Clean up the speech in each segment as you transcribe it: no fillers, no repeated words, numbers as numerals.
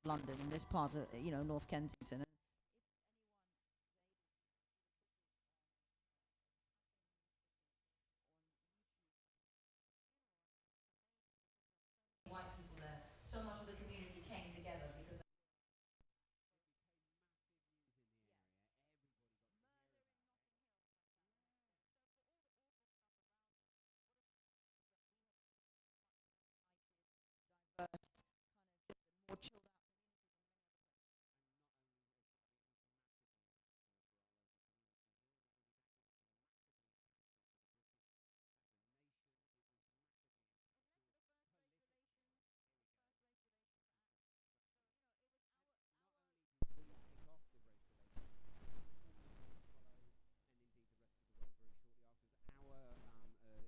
London, in this part of North Kensington. White people there. So much of the community came together because more chilled out.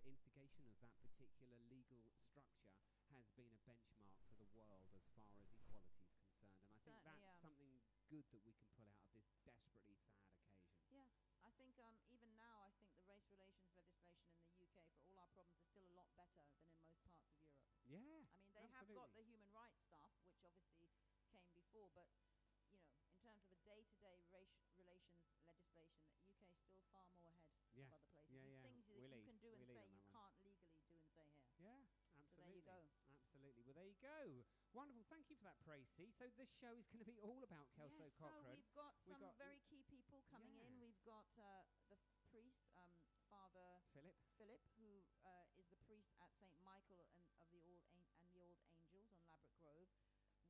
Instigation of that particular legal structure has been a benchmark for the world as far as equality is concerned. And I think that's something good that we can pull out of this desperately sad occasion. Yeah, I think even now, I think the race relations legislation in the UK, for all our problems, is still a lot better than in most parts of Europe. Yeah, I mean, they have got the human rights stuff, which obviously came before, but in terms of a day-to-day race relations legislation, the UK is still far more ahead of other places. Things that you can do and say you can't legally do and say here. Yeah, absolutely. So there you go. Absolutely. Well, there you go. Wonderful. Thank you for that, Tracy. So this show is going to be all about Kelso Cochrane. So we've got some very key people coming in. We've got the priest, Father Philip, who is the priest at St. Michael and the Old Angels on Ladbroke Grove,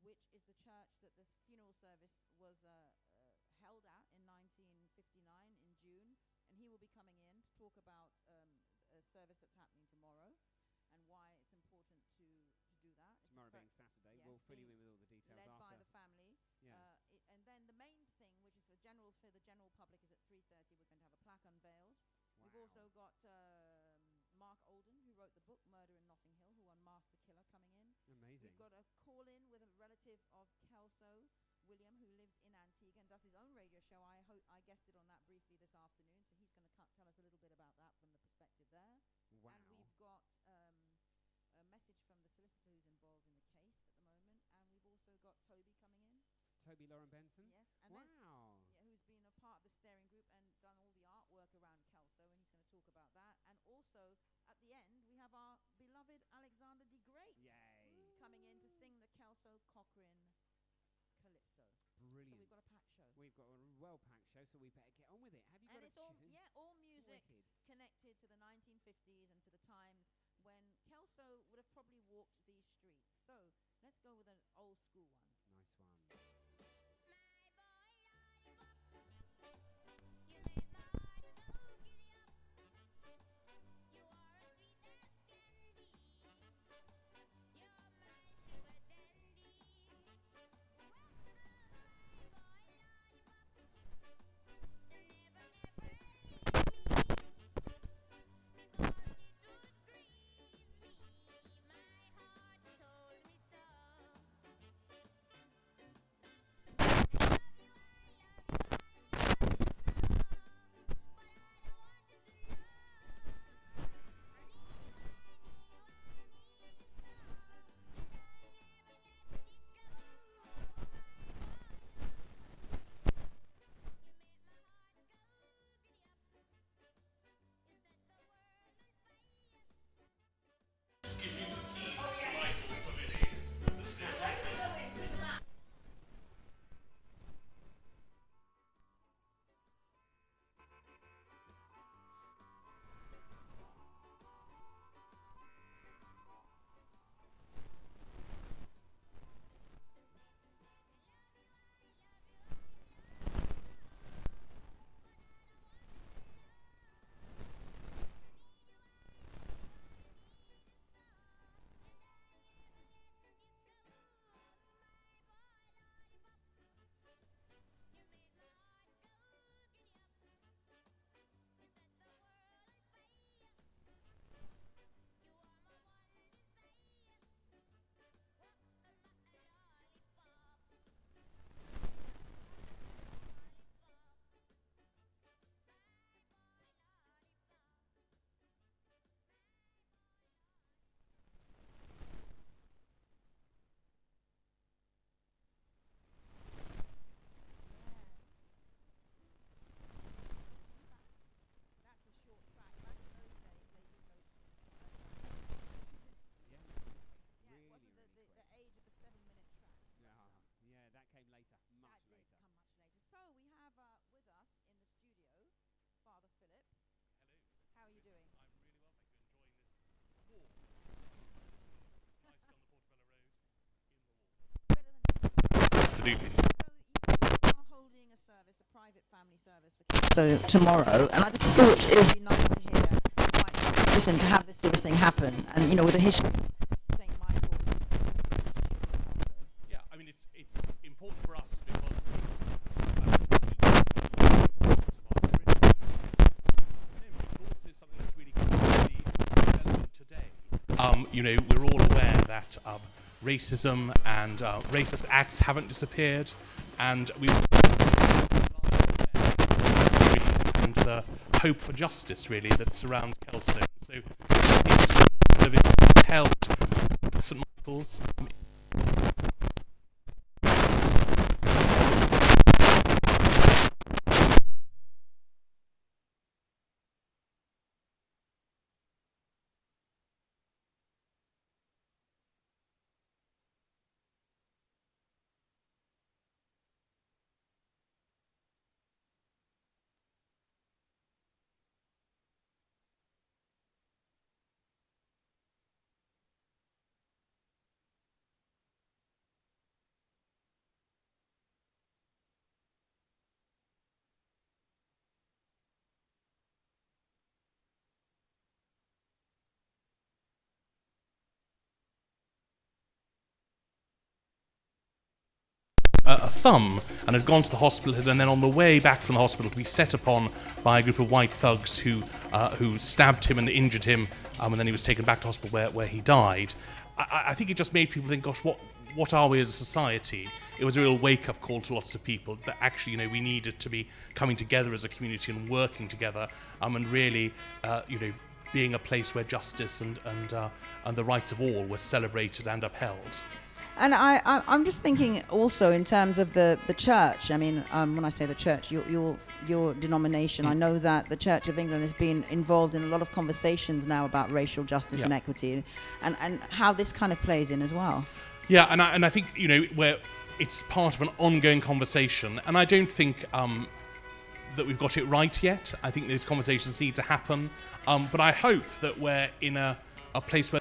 which is the church that this funeral service was held at in 1959 in June. And he will be coming in to talk about a service that's happening tomorrow and why it's important to do that. Tomorrow being Saturday. We'll fill you in with all the details led after. by the family. And then the main thing, which is for the general public, is at 3:30. We're going to have a plaque unveiled. Wow. We've also got Mark Olden, who wrote the book Murder in Notting Hill, who unmasked the killer, coming in. Amazing. We've got a call-in with a relative of Kelso, William, who lives in Antigua and does his own radio show. I guested on that briefly this afternoon, so he's going to tell us a little bit about that from the perspective there. Wow. And we've got a message from the solicitor who's involved in the case at the moment, and we've also got Toby coming in. Toby Lauren Benson? Yes. And who's been a part of the steering group and done all the artwork around Kelso, and he's going to talk about that. And also, at the end, we have our beloved Alexander de Great coming in to sing the Kelso Cochrane Calypso. Brilliant. So we've got a packed show. We've got a well-packed show, so we better get on with it. Have you got it's all music connected to the 1950s and to the times when Kelso would have probably walked these streets. So let's go with an old school one. Nice one. absolutely. So you are holding a service, a private family service for kids. So tomorrow, and I just thought it would be nice to hear listen to have this sort of thing happen, and with the history of St. Michael's. Yeah, I mean it's important for us because it's something that's really relevant today. We're all aware that racism and racist acts haven't disappeared, and and the hope for justice really that surrounds Kelso. So it's held at St. Michael's. A thumb and had gone to the hospital, and then on the way back from the hospital to be set upon by a group of white thugs who stabbed him and injured him, and then he was taken back to hospital where he died. I think it just made people think, gosh, what are we as a society? It was a real wake-up call to lots of people that actually, we needed to be coming together as a community and working together, and really, being a place where justice and the rights of all were celebrated and upheld. And I'm just thinking also in terms of the church. I mean, when I say the church, your denomination, I know that the Church of England has been involved in a lot of conversations now about racial justice and equity, and how this kind of plays in as well. Yeah, and I think, where it's part of an ongoing conversation, and I don't think that we've got it right yet. I think those conversations need to happen, but I hope that we're in a place where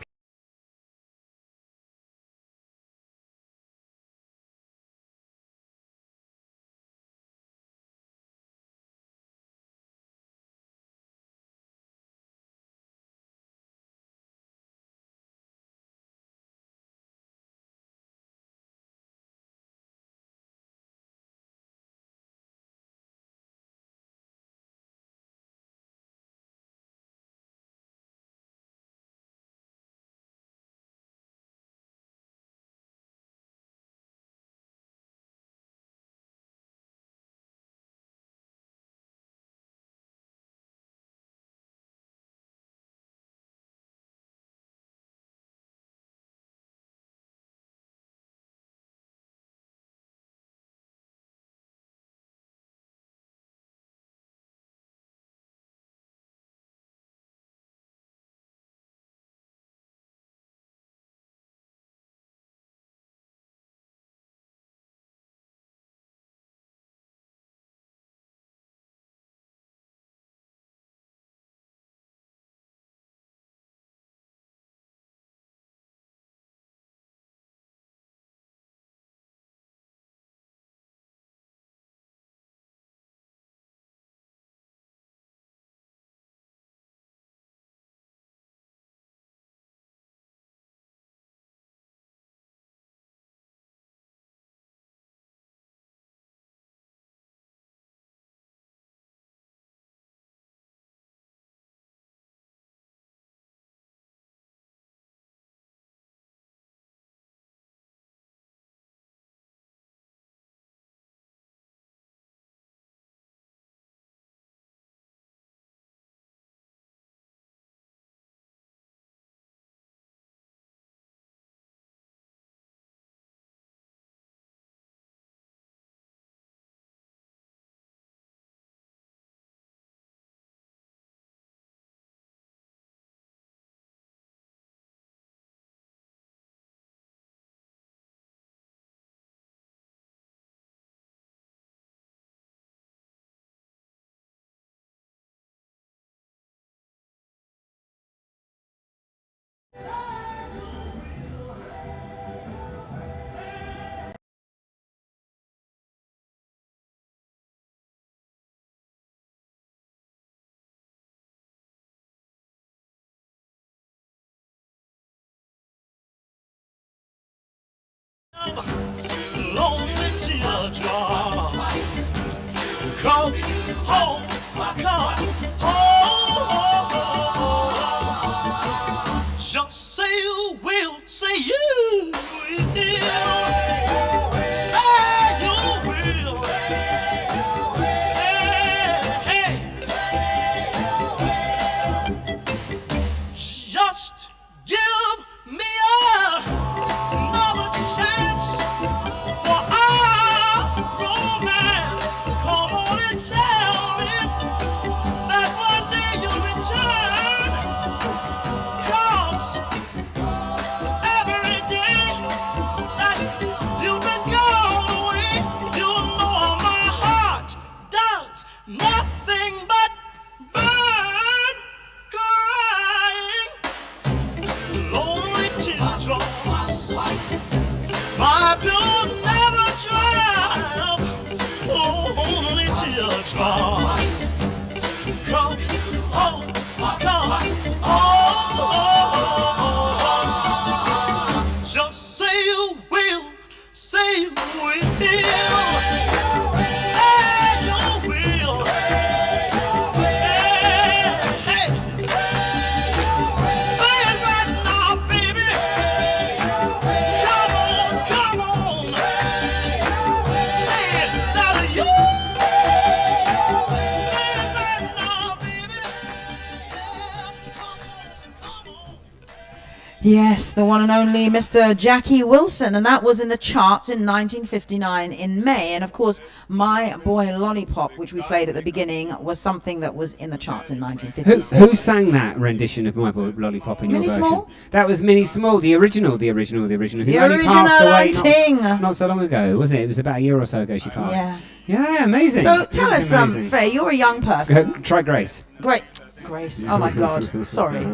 Yes, the one and only Mr. Jackie Wilson, and that was in the charts in 1959 in May. And of course, My Boy Lollipop, which we played at the beginning, was something that was in the charts in 1956. Who sang that rendition of My Boy Lollipop in Minnie your version? Small? That was Minnie Small, the original. Who only passed away not so long ago, wasn't it? It was about a year or so ago she passed. Yeah. Yeah, amazing. So tell us, Faye, you're a young person. Try Grace. Grace. Oh my God. Sorry.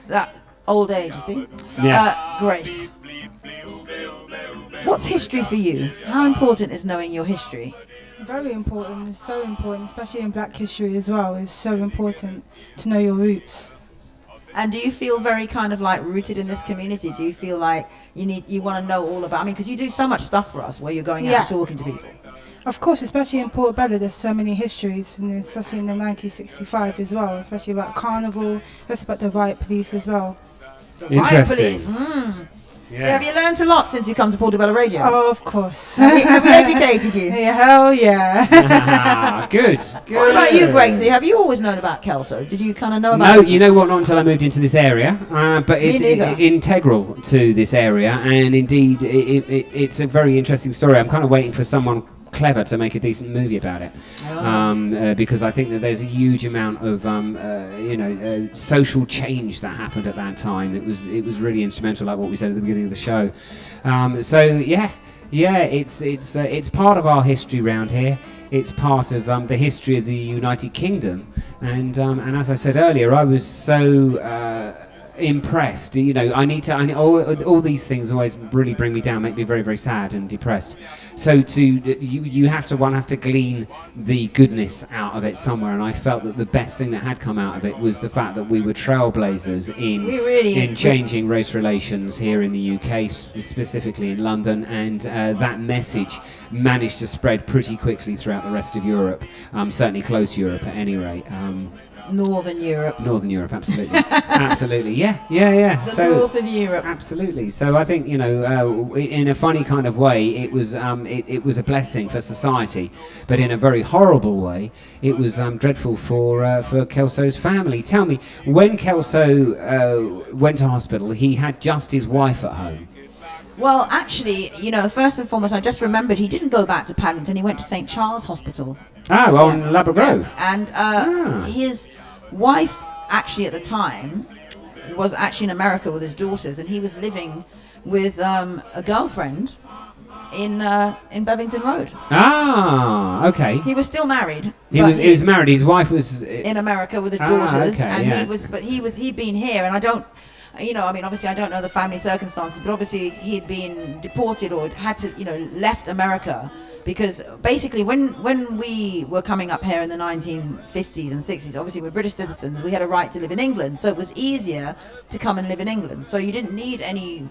That old age, you see? Yeah. Grace. What's history for you? How important is knowing your history? Very important. It's so important, especially in Black history as well. It's so important to know your roots. And do you feel very kind of like rooted in this community? Do you feel like you want to know all about? I mean, because you do so much stuff for us where you're going out and talking to people. Of course, especially in Portobello, there's so many histories, and especially in the 1965 as well, especially about Carnival, just about the riot police as well. Riot police. Yeah. So have you learned a lot since you come to Portobello Radio? Oh, of course. Have we educated you? Yeah, hell yeah. Good. What about you, Gregsy? Have you always known about Kelso? Did you kind of know about it? No, you know what, not until I moved into this area, but it's integral to this area, and indeed it's a very interesting story. I'm kind of waiting for someone clever to make a decent movie about it, because I think that there's a huge amount of social change that happened at that time. It was really instrumental, like what we said at the beginning of the show. It's part of our history around here. It's part of the history of the United Kingdom, and as I said earlier, I was so impressed. All these things always really bring me down, make me very, very sad and depressed. So one has to glean the goodness out of it somewhere, and I felt that the best thing that had come out of it was the fact that we were trailblazers in changing race relations here in the UK, specifically in London, and that message managed to spread pretty quickly throughout the rest of Europe, certainly close Europe at any rate. Northern Europe, absolutely. Absolutely, yeah. The north of Europe. Absolutely. So I think, in a funny kind of way, it was a blessing for society, but in a very horrible way, it was dreadful for Kelso's family. Tell me, when Kelso went to hospital, he had just his wife at home. Well, actually, first and foremost, I just remembered he didn't go back to Paddington. He went to St. Charles Hospital. On Labra Grove. And his wife, actually at the time, was actually in America with his daughters, and he was living with a girlfriend in Bevington Road. Okay. He was still married. He was married. His wife was in America with his daughters, and he'd been here, and I don't. Obviously I don't know the family circumstances, but obviously he'd been deported or had to, left America, because basically when we were coming up here in the 1950s and 60s, obviously we're British citizens, we had a right to live in England, so it was easier to come and live in England. So you didn't need any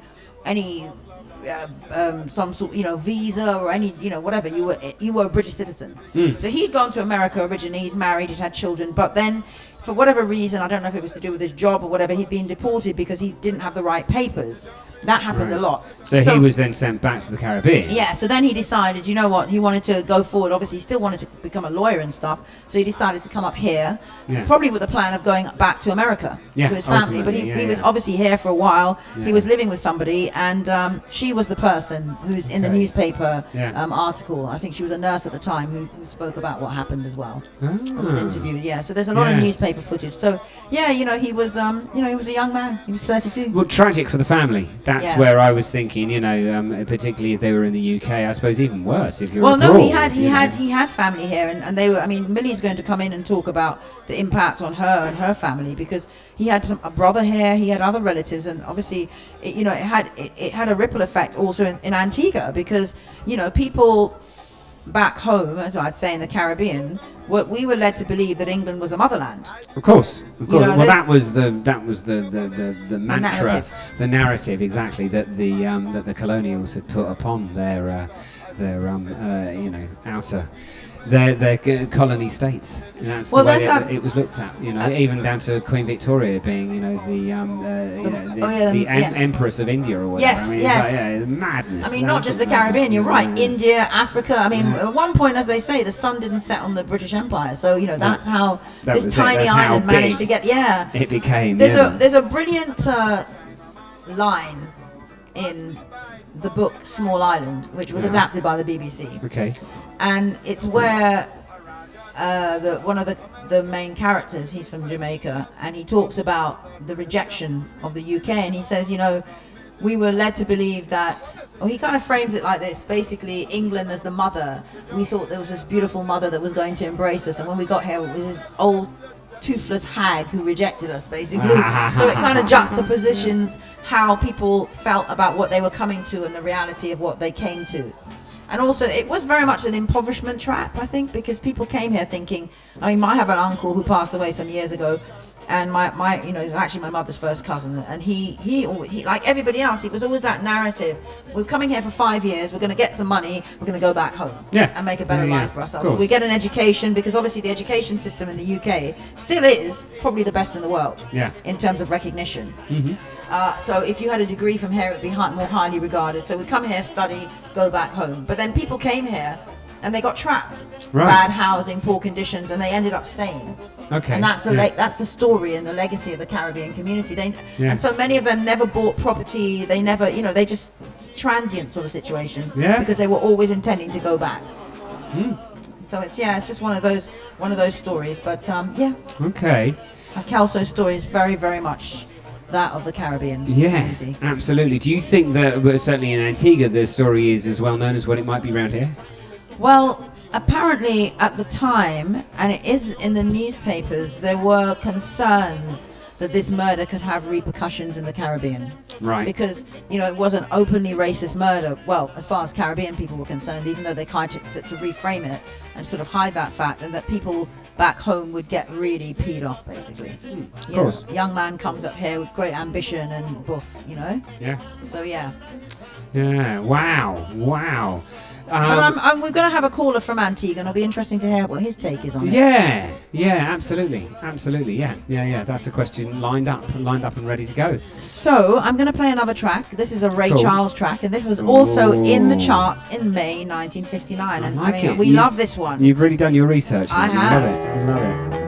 some sort, visa or any, whatever. You were a British citizen. So he'd gone to America originally, he'd married, he'd had children, but then for whatever reason, I don't know if it was to do with his job or whatever, he'd been deported because he didn't have the right papers. That happened a lot. So he was then sent back to the Caribbean. Yeah, so then he decided, you know what, he wanted to go forward. Obviously, he still wanted to become a lawyer and stuff, so he decided to come up here, probably with the plan of going back to America, to his family. But he was obviously here for a while. Yeah. He was living with somebody, and she was the person who's in the newspaper article. I think she was a nurse at the time who spoke about what happened as well. Who was interviewed, so there's a lot of newspaper footage. So, he was a young man. He was 32. Well, tragic for the family. That's where I was thinking, particularly if they were in the UK. I suppose even worse if you're abroad. Well, no, he had family here, and they were. I mean, Millie's going to come in and talk about the impact on her and her family, because he had a brother here, he had other relatives, and obviously, it had a ripple effect also in Antigua, because people back home, as I'd say in the Caribbean, we were led to believe that England was a motherland. Of course. Well, that was the mantra, the narrative exactly that the colonials had put upon their outer their colony states. And that's Well, the way that's it was looked at. You know, even down to Queen Victoria being, you know, the Empress of India or whatever. Yes, I mean, yes. it's like, madness. I mean, not just the Caribbean. You're right. India, Africa. I mean, at one point, as they say, the sun didn't set on the British Empire. So you know, that's how this tiny island managed to get. Yeah. It became. There's a brilliant line in the book Small Island, which was adapted by the BBC. Okay. And it's where one of the main characters, he's from Jamaica, and he talks about the rejection of the UK, and he says, you know, we were led to believe that, or he kind of frames it like this, basically England as the mother. We thought there was this beautiful mother that was going to embrace us, and when we got here, it was this old toothless hag who rejected us, basically. So it kind of juxtapositions how people felt about what they were coming to and the reality of what they came to. And also, it was very much an impoverishment trap, I think, because people came here thinking, I mean, I have an uncle who passed away some years ago, and my you know, he's actually my mother's first cousin, and he like everybody else, it was always that narrative. We're coming here for 5 years, we're going to get some money, we're going to go back home and make a better life for ourselves. We get an education, because obviously the education system in the UK still is probably the best in the world in terms of recognition. So if you had a degree from here, it would be more highly regarded. So we come here, study, go back home. But then people came here and they got trapped. Bad housing, poor conditions, and they ended up staying. And that's the story and the legacy of the Caribbean community. And so many of them never bought property. They never, you know, they just transient sort of situation because they were always intending to go back. So it's just one of those stories. But Kelso's story is very, very much that of the Caribbean community. Absolutely. Do you think that, certainly in Antigua, the story is as well known as what it might be around here? Well, apparently at the time, and it is in the newspapers, there were concerns that this murder could have repercussions in the Caribbean. Right. Because, you know, it was an openly racist murder, well, as far as Caribbean people were concerned, even though they tried to reframe it and sort of hide that fact, and that people back home would get really peed off, basically. Of course. Young man comes up here with great ambition and boof, you know? So, Yeah, wow. But we're going to have a caller from Antigua, and it'll be interesting to hear what his take is on it. Absolutely. That's a question lined up and ready to go. So I'm going to play another track. This is a Ray Charles track, and this was also in the charts in May 1959. And I mean, we love this one. You've really done your research. I have. Love it.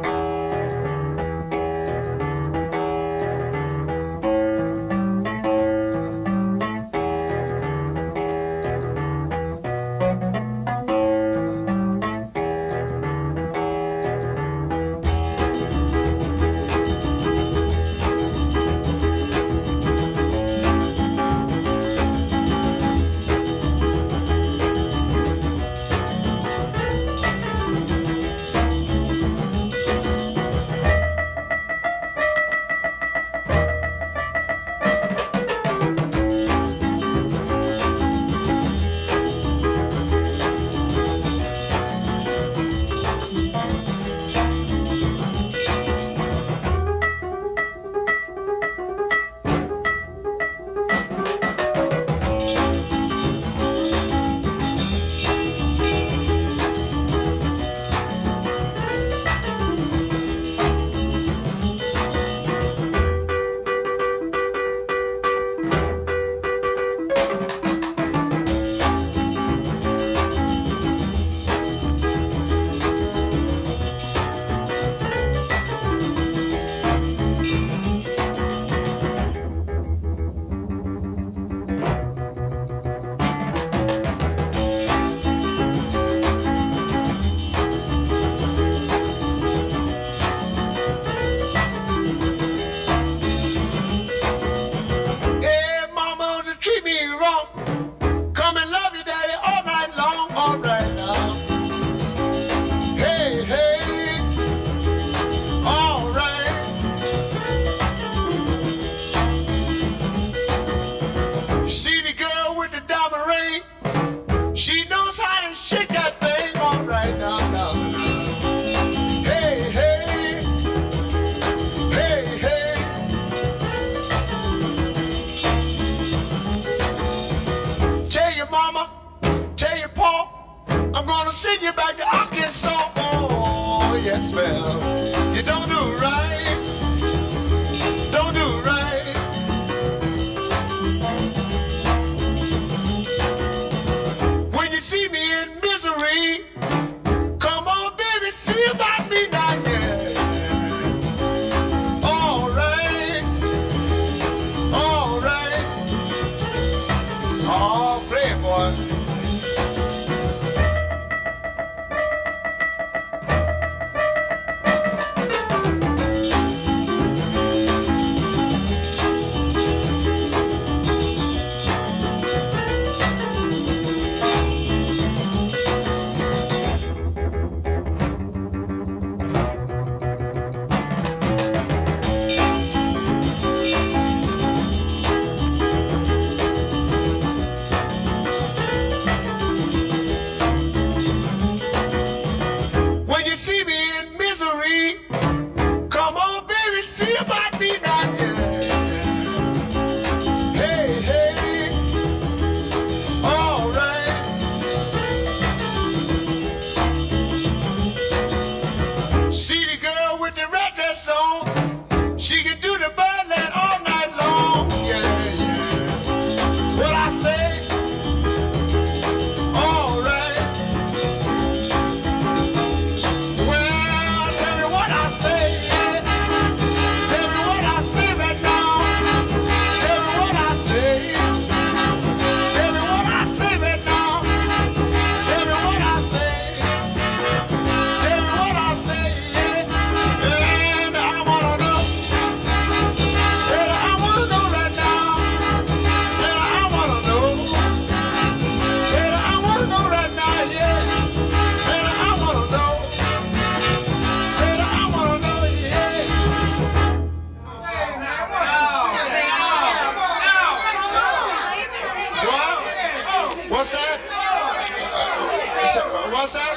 What's that?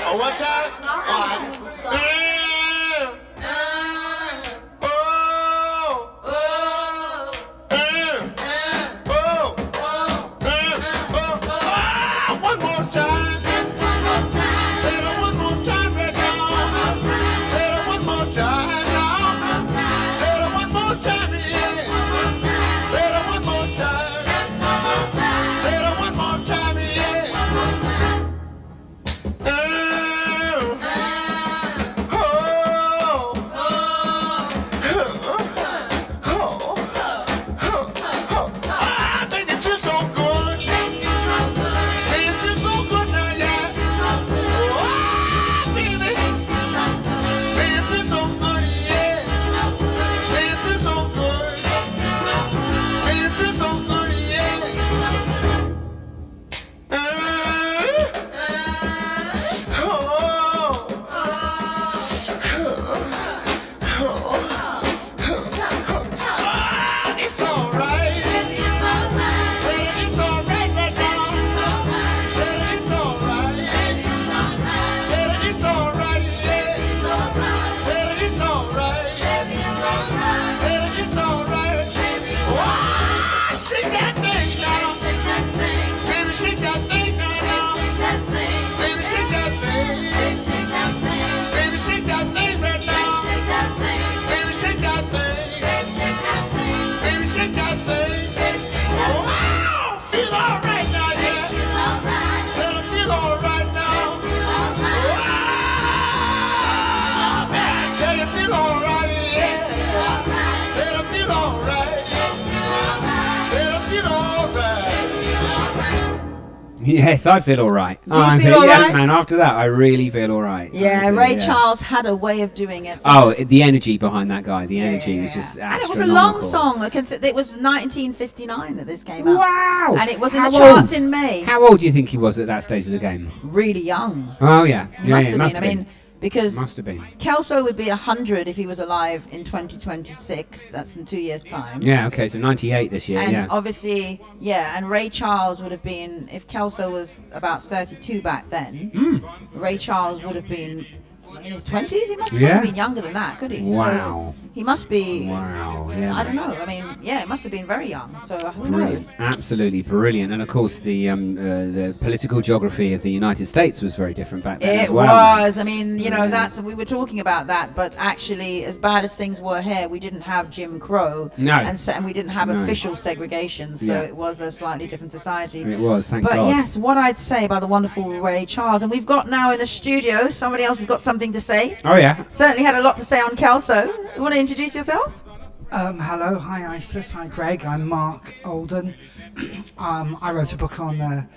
Oh, one time? All right. One more time. Say it one more time right now. Say it one more time now. Say it one more time, yeah. Say it one more time. Say it one more time, yeah. Baby, it feels so good. Baby, it feels so good now, yeah. Baby. Baby, it feels so good, yeah. Baby, it feels so good. Baby, it feels so good, yeah. It's all right. Say it's all right right now. Say it's all right. Say it's all right, yeah. Say it's all right. Say it's all right. Wow, shake that thing now. Baby, shake that thing now. Baby, shake that thing. Baby, shake that thing right now. Baby, shake that thing. Baby, shake that thing. Wow, feel all right now, yeah. Tell her feel all right now. Wow, man, tell you feel all right, yeah. Tell her feel all right. Tell her feel all right. Yes, I feel all right. Do you feel all yeah, right? man, after that, I really feel all right. Yeah, I do, Ray yeah. Charles had a way of doing it. So Oh, the energy behind that guy. The energy was just and it was a long astronomical. song. It was 1959 that this came out. Wow! And it was in How the charts old? in May. How old do you think he was at that stage of the game? Really young. Oh, yeah. He Yeah, must yeah, have must been. I mean, because Must have been. Kelso would be 100 if he was alive in 2026. That's in 2 years' time. Yeah, okay, so 98 this year, And yeah. obviously, and Ray Charles would have been, if Kelso was about 32 back then, Ray Charles would have been in his 20s. He must have Yeah. been younger than that, could he? Wow. So he must be, Wow, yeah. I don't know. I mean, it must have been very young. So who Brilliant. knows? Absolutely brilliant. And of course, the political geography of the United States was very different back then as It well. was. I mean, we were talking about that, but actually, as bad as things were here, we didn't have Jim Crow. No. And we didn't have No. official segregation, so Yeah. it was a slightly different society. It was, thank But God. yes, what I'd say about the wonderful Ray Charles, and we've got now in the studio, somebody else has got something to say. Oh, yeah. Certainly had a lot to say on Kelso. You want to introduce yourself? Hello, hi Isis, hi Greg, I'm Mark Olden. I wrote a book on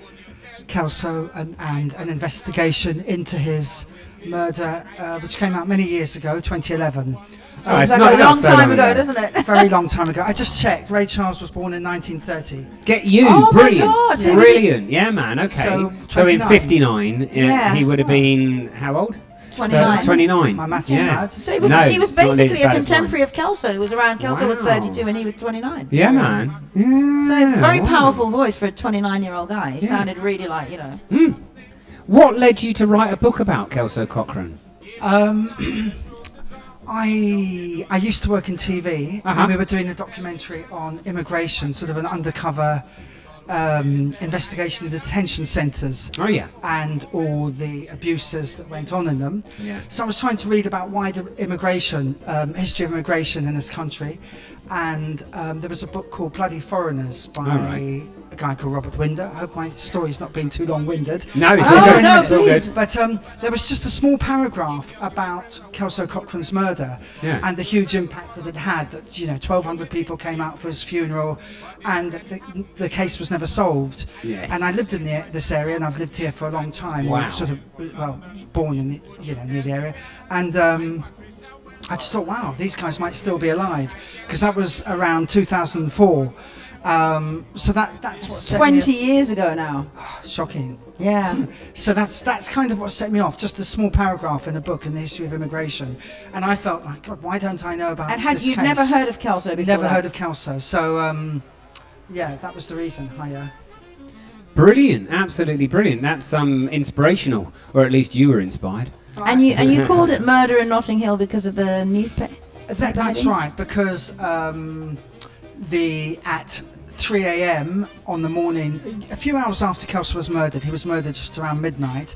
Kelso and an investigation into his murder, which came out many years ago, 2011. Seems it's like not a long so time long ago, ago. doesn't it? A very long time ago. I just checked. Ray Charles was born in 1930. Get you, Oh my brilliant. God, who was he? Brilliant, yeah, man, okay. So, So in 29. 59, Yeah. he would have been, how old? 29. 29. My maths yeah. is bad. So he was, No, he was it's not nearly basically as a bad as contemporary of Kelso. He was around, Kelso was Wow. 32 and he was 29. Yeah, man. Yeah. So a very wow. powerful voice for a 29-year-old guy. He Yeah. sounded really like, you know. What led you to write a book about Kelso Cochrane? I used to work in TV, Uh-huh. and we were doing a documentary on immigration, sort of an undercover investigation of the detention centres. Oh, yeah. And all the abuses that went on in them. Yeah. So I was trying to read about wider immigration, history of immigration in this country, and there was a book called Bloody Foreigners by right. a guy called Robert Winder. I hope my story's not been too long-winded. No, it's Oh, all good. no, It's all please. good. But there was just a small paragraph about Kelso Cochrane's murder Yeah. and the huge impact that it had. That 1,200 people came out for his funeral, and that the case was never solved. Yes. And I lived in this area, and I've lived here for a long time. Wow. Sort of, born in near the area, and I just thought, wow, these guys might still be alive, because that was around 2004. So that's what set me 20 years ago now. shocking. Yeah. So that's kind of what set me off, just a small paragraph in a book in the history of immigration. And I felt like, God, why don't I know about And this you'd case? never heard of Kelso before? Never that? heard of Kelso. So, yeah, that was the reason. Brilliant, absolutely brilliant. That's inspirational, or at least you were inspired. And you called it Murder in Notting Hill because of the newspaper. That's right, because at 3 a.m. on the morning, a few hours after Kelso was murdered, he was murdered just around midnight,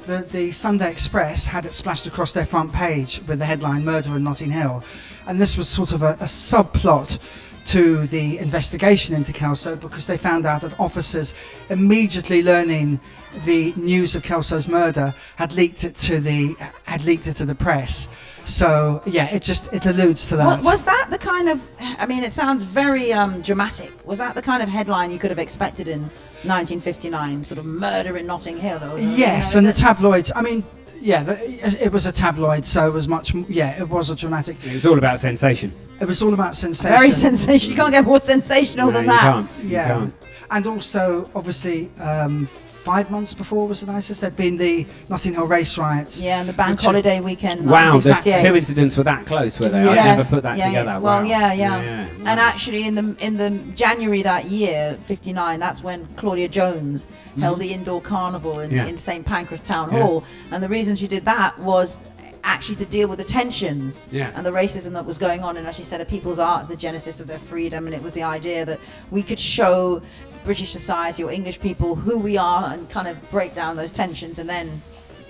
the Sunday Express had it splashed across their front page with the headline "Murder in Notting Hill," and this was sort of a subplot to the investigation into Kelso, because they found out that officers, immediately learning the news of Kelso's murder, had leaked it to the press. So yeah, it alludes to that. Was that the kind of? I mean, it sounds very dramatic. Was that the kind of headline you could have expected in 1959? Sort of murder in Notting Hill? Or, yes, and the tabloids. I mean, yeah, it was a tabloid, so it was much. Yeah, it was a dramatic. It was all about sensation. It was all about sensation. Very sensational. You can't get more sensational than that. Can't. Yeah, You can't. and also obviously 5 months before was the nicest. There'd been the Notting Hill race riots. Yeah, and the bank holiday weekend. Wow, the 1968. two incidents were that close, were they? Yes, I never put that yeah, together. yeah. Well, Wow. yeah. And actually, in the January that year, '59, that's when Claudia Jones held the indoor carnival in St Pancras Town Hall, and the reason she did that was actually to deal with the tensions and the racism that was going on. And as she said, a people's art is the genesis of their freedom, and it was the idea that we could show British society or English people who we are and kind of break down those tensions. And then,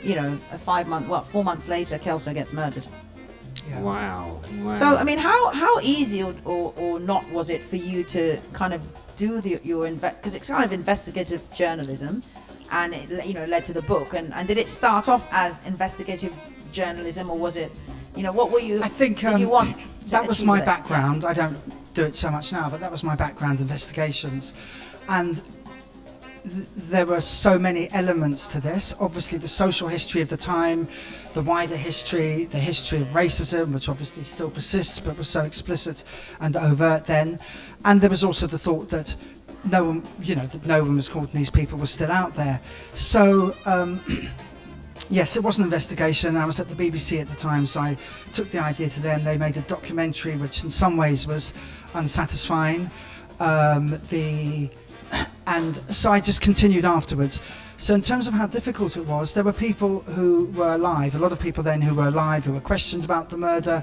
4 months later, Kelso gets murdered. Yeah. Wow. So, I mean, how easy or not was it for you to kind of do because it's kind of investigative journalism, and it led to the book. And did it start off as investigative journalism, or was it, what were you? I think did you want? That was my background. I don't do it so much now, but that was my background, investigations, and there were so many elements to this. Obviously, the social history of the time, the wider history, the history of racism, which obviously still persists, but was so explicit and overt then. And there was also the thought that no one was caught and these people were still out there. So, yes, it was an investigation. I was at the BBC at the time, so I took the idea to them. They made a documentary, which in some ways was unsatisfying. And so I just continued afterwards. So in terms of how difficult it was, there were people who were alive, a lot of people then who were alive, who were questioned about the murder,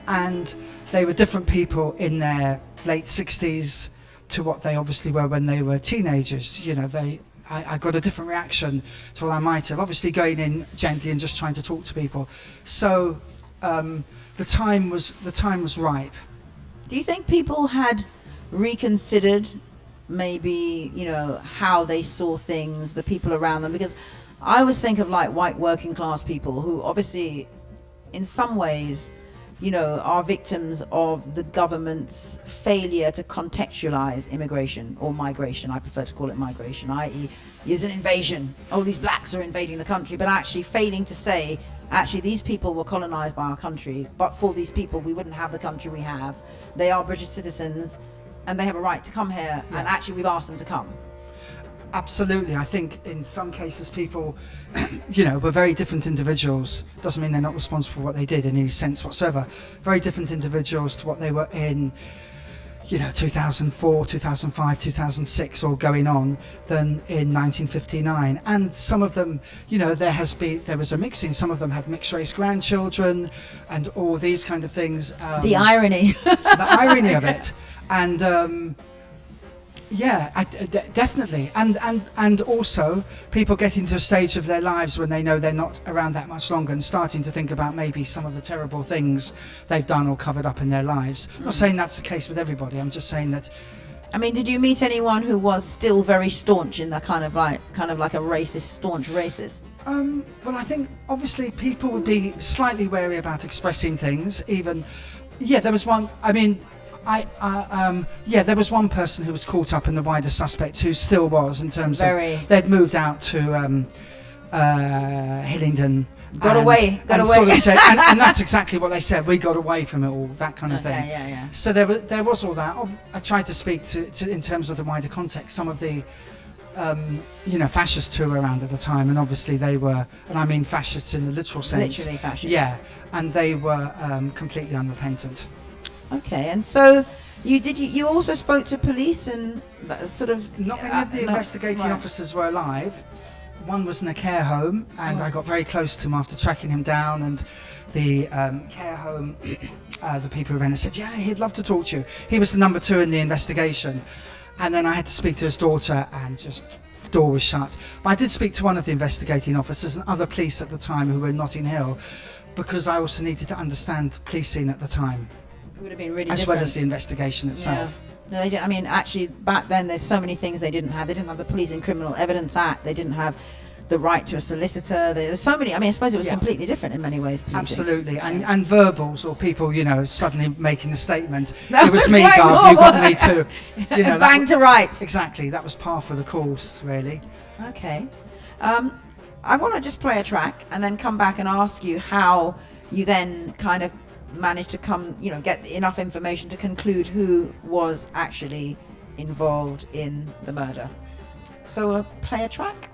and they were different people in their late 60s to what they obviously were when they were teenagers. I got a different reaction to what I might have. Obviously going in gently and just trying to talk to people. So the time was ripe. Do you think people had reconsidered maybe how they saw things, the people around them? Because I always think of like white working class people who obviously in some ways are victims of the government's failure to contextualize immigration or migration. I prefer to call it migration, i.e. use an invasion. Oh, these blacks are invading the country, but actually failing to say, actually these people were colonized by our country, but for these people we wouldn't have the country we have. They are British citizens and they have a right to come here, and actually we've asked them to come. Absolutely. I think in some cases people, were very different individuals. Doesn't mean they're not responsible for what they did in any sense whatsoever. Very different individuals to what they were in, 2004, 2005, 2006 or going on than in 1959. And some of them, there was a mixing. Some of them had mixed race grandchildren and all these kind of things. The irony. The irony of it. And definitely, and also people getting to a stage of their lives when they know they're not around that much longer and starting to think about maybe some of the terrible things they've done or covered up in their lives. I'm not saying that's the case with everybody. I'm just saying that. I mean, did you meet anyone who was still very staunch in that kind of like a racist, staunch racist? Well, I think obviously people would be slightly wary about expressing things. Even, there was one. I mean. There was one person who was caught up in the wider suspects who still was, in terms of they'd moved out to Hillingdon. Got away. Sort of said, and that's exactly what they said. We got away from it all, that kind of thing. Yeah. So there was all that. I tried to speak to in terms of the wider context, some of the fascists who were around at the time, and obviously they were, and I mean fascists in the literal sense. Literally fascists. Yeah, and they were completely unrepentant. Okay, and so you also spoke to police and sort of... Not many of the investigating officers were alive. One was in a care home, and I got very close to him after tracking him down, and the care home, the people who ran it said, yeah, he'd love to talk to you. He was the number 2 in the investigation. And then I had to speak to his daughter, and just the door was shut. But I did speak to one of the investigating officers and other police at the time who were in Notting Hill, because I also needed to understand policing at the time. It would have been really as different. well as the investigation itself. Yeah. No, they didn't. I mean, actually, back then, there's so many things they didn't have. They didn't have the Police and Criminal Evidence Act. They didn't have the right to a solicitor. There's so many. I mean, I suppose it was completely different in many ways. Policing. Absolutely, and verbals or people, suddenly making a statement. That it was was me, right, Gov. You got me to, bang to rights. Exactly, that was par for the course, really. Okay, I want to just play a track and then come back and ask you how you then kind of managed to get enough information to conclude who was actually involved in the murder. So we'll play a track.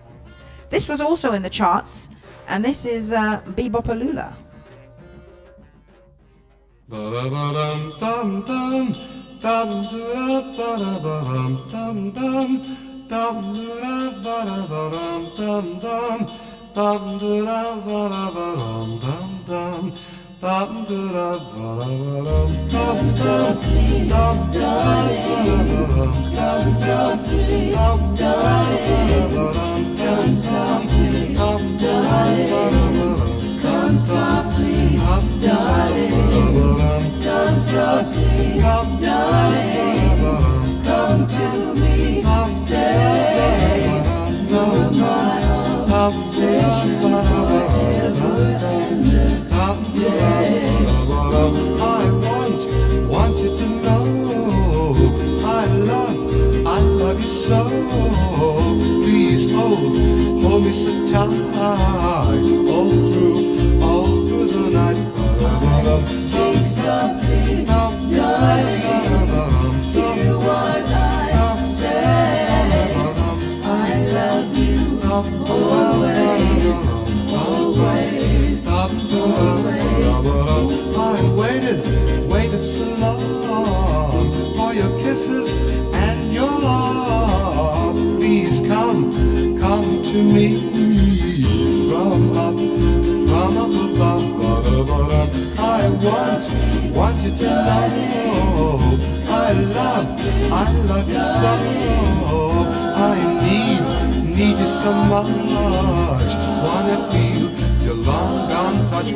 This was also in the charts, and this is Bebopalula. Come softly, darling. Come softly, darling. Come softly, darling. Come softly, darling. Come softly, darling. Come to me, stay. No, my obsession forever and I want you to know I love you so. Please hold me so tight all through the night. Speak softly, darling. Hear what I say. I love you always, always, always. I waited so long for your kisses and your love. Please come to me from up above. I want you to know I love you so. I need you so much. Wanna feel your long gone touch.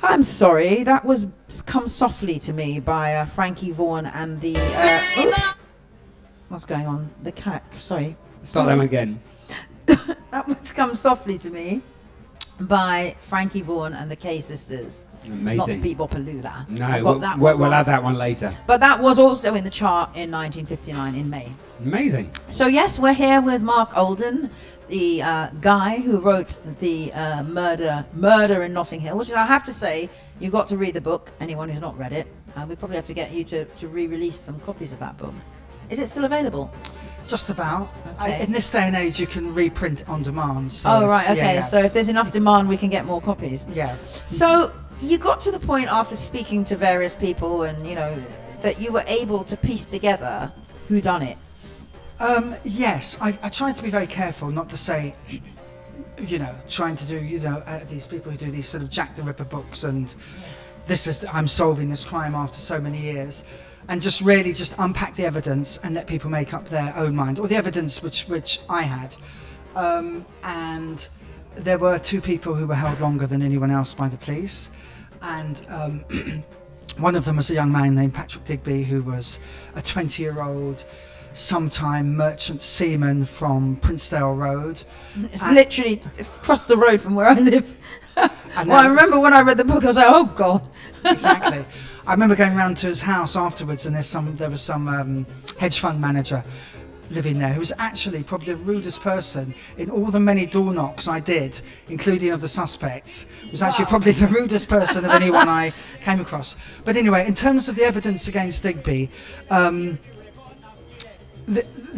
I'm sorry, that was Come Softly to Me by Frankie Vaughan and the... oops! What's going on? The cat, sorry. Start them again. That was Come Softly to Me by Frankie Vaughan and the K Sisters. Amazing. Not Bebopalula. No, we'll add that one later. But that was also in the chart in 1959 in May. Amazing. So yes, we're here with Mark Oldham, the guy who wrote the Murder in Notting Hill, which I have to say, you've got to read the book, anyone who's not read it. We probably have to get you to re-release some copies of that book. Is it still available? Just about. Okay. In this day and age, you can reprint on demand. So oh, right, okay. Yeah. So if there's enough demand, we can get more copies. Yeah. So you got to the point after speaking to various people and, that you were able to piece together who done it. Yes, I tried to be very careful not to say, trying to do, these people who do these sort of Jack the Ripper books and I'm solving this crime after so many years. And just really unpack the evidence and let people make up their own mind, or the evidence which I had. And there were 2 people who were held longer than anyone else by the police. And one of them was a young man named Patrick Digby, who was a 20-year-old sometime merchant seaman from Princedale Road. It's literally across the road from where I live. And Well, I remember when I read the book, I was like, oh God. Exactly. I remember going round to his house afterwards, and there was some hedge fund manager living there who was actually probably the rudest person in all the many door knocks I did, including of the suspects. Was actually probably the rudest person of anyone I came across. But anyway, in terms of the evidence against Digby, the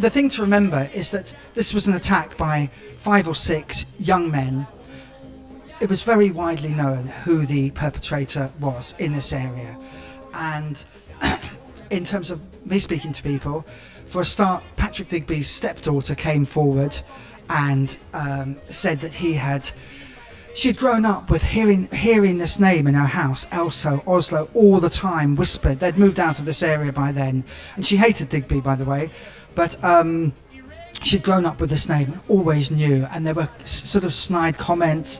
thing to remember is that this was an attack by 5 or 6 young men. It was very widely known who the perpetrator was in this area. And in terms of me speaking to people, for a start, Patrick Digby's stepdaughter came forward and said that she'd grown up with hearing this name in her house, Elso, Oslo, all the time, whispered. They'd moved out of this area by then. And she hated Digby, by the way. But she'd grown up with this name and always knew. And there were sort of snide comments.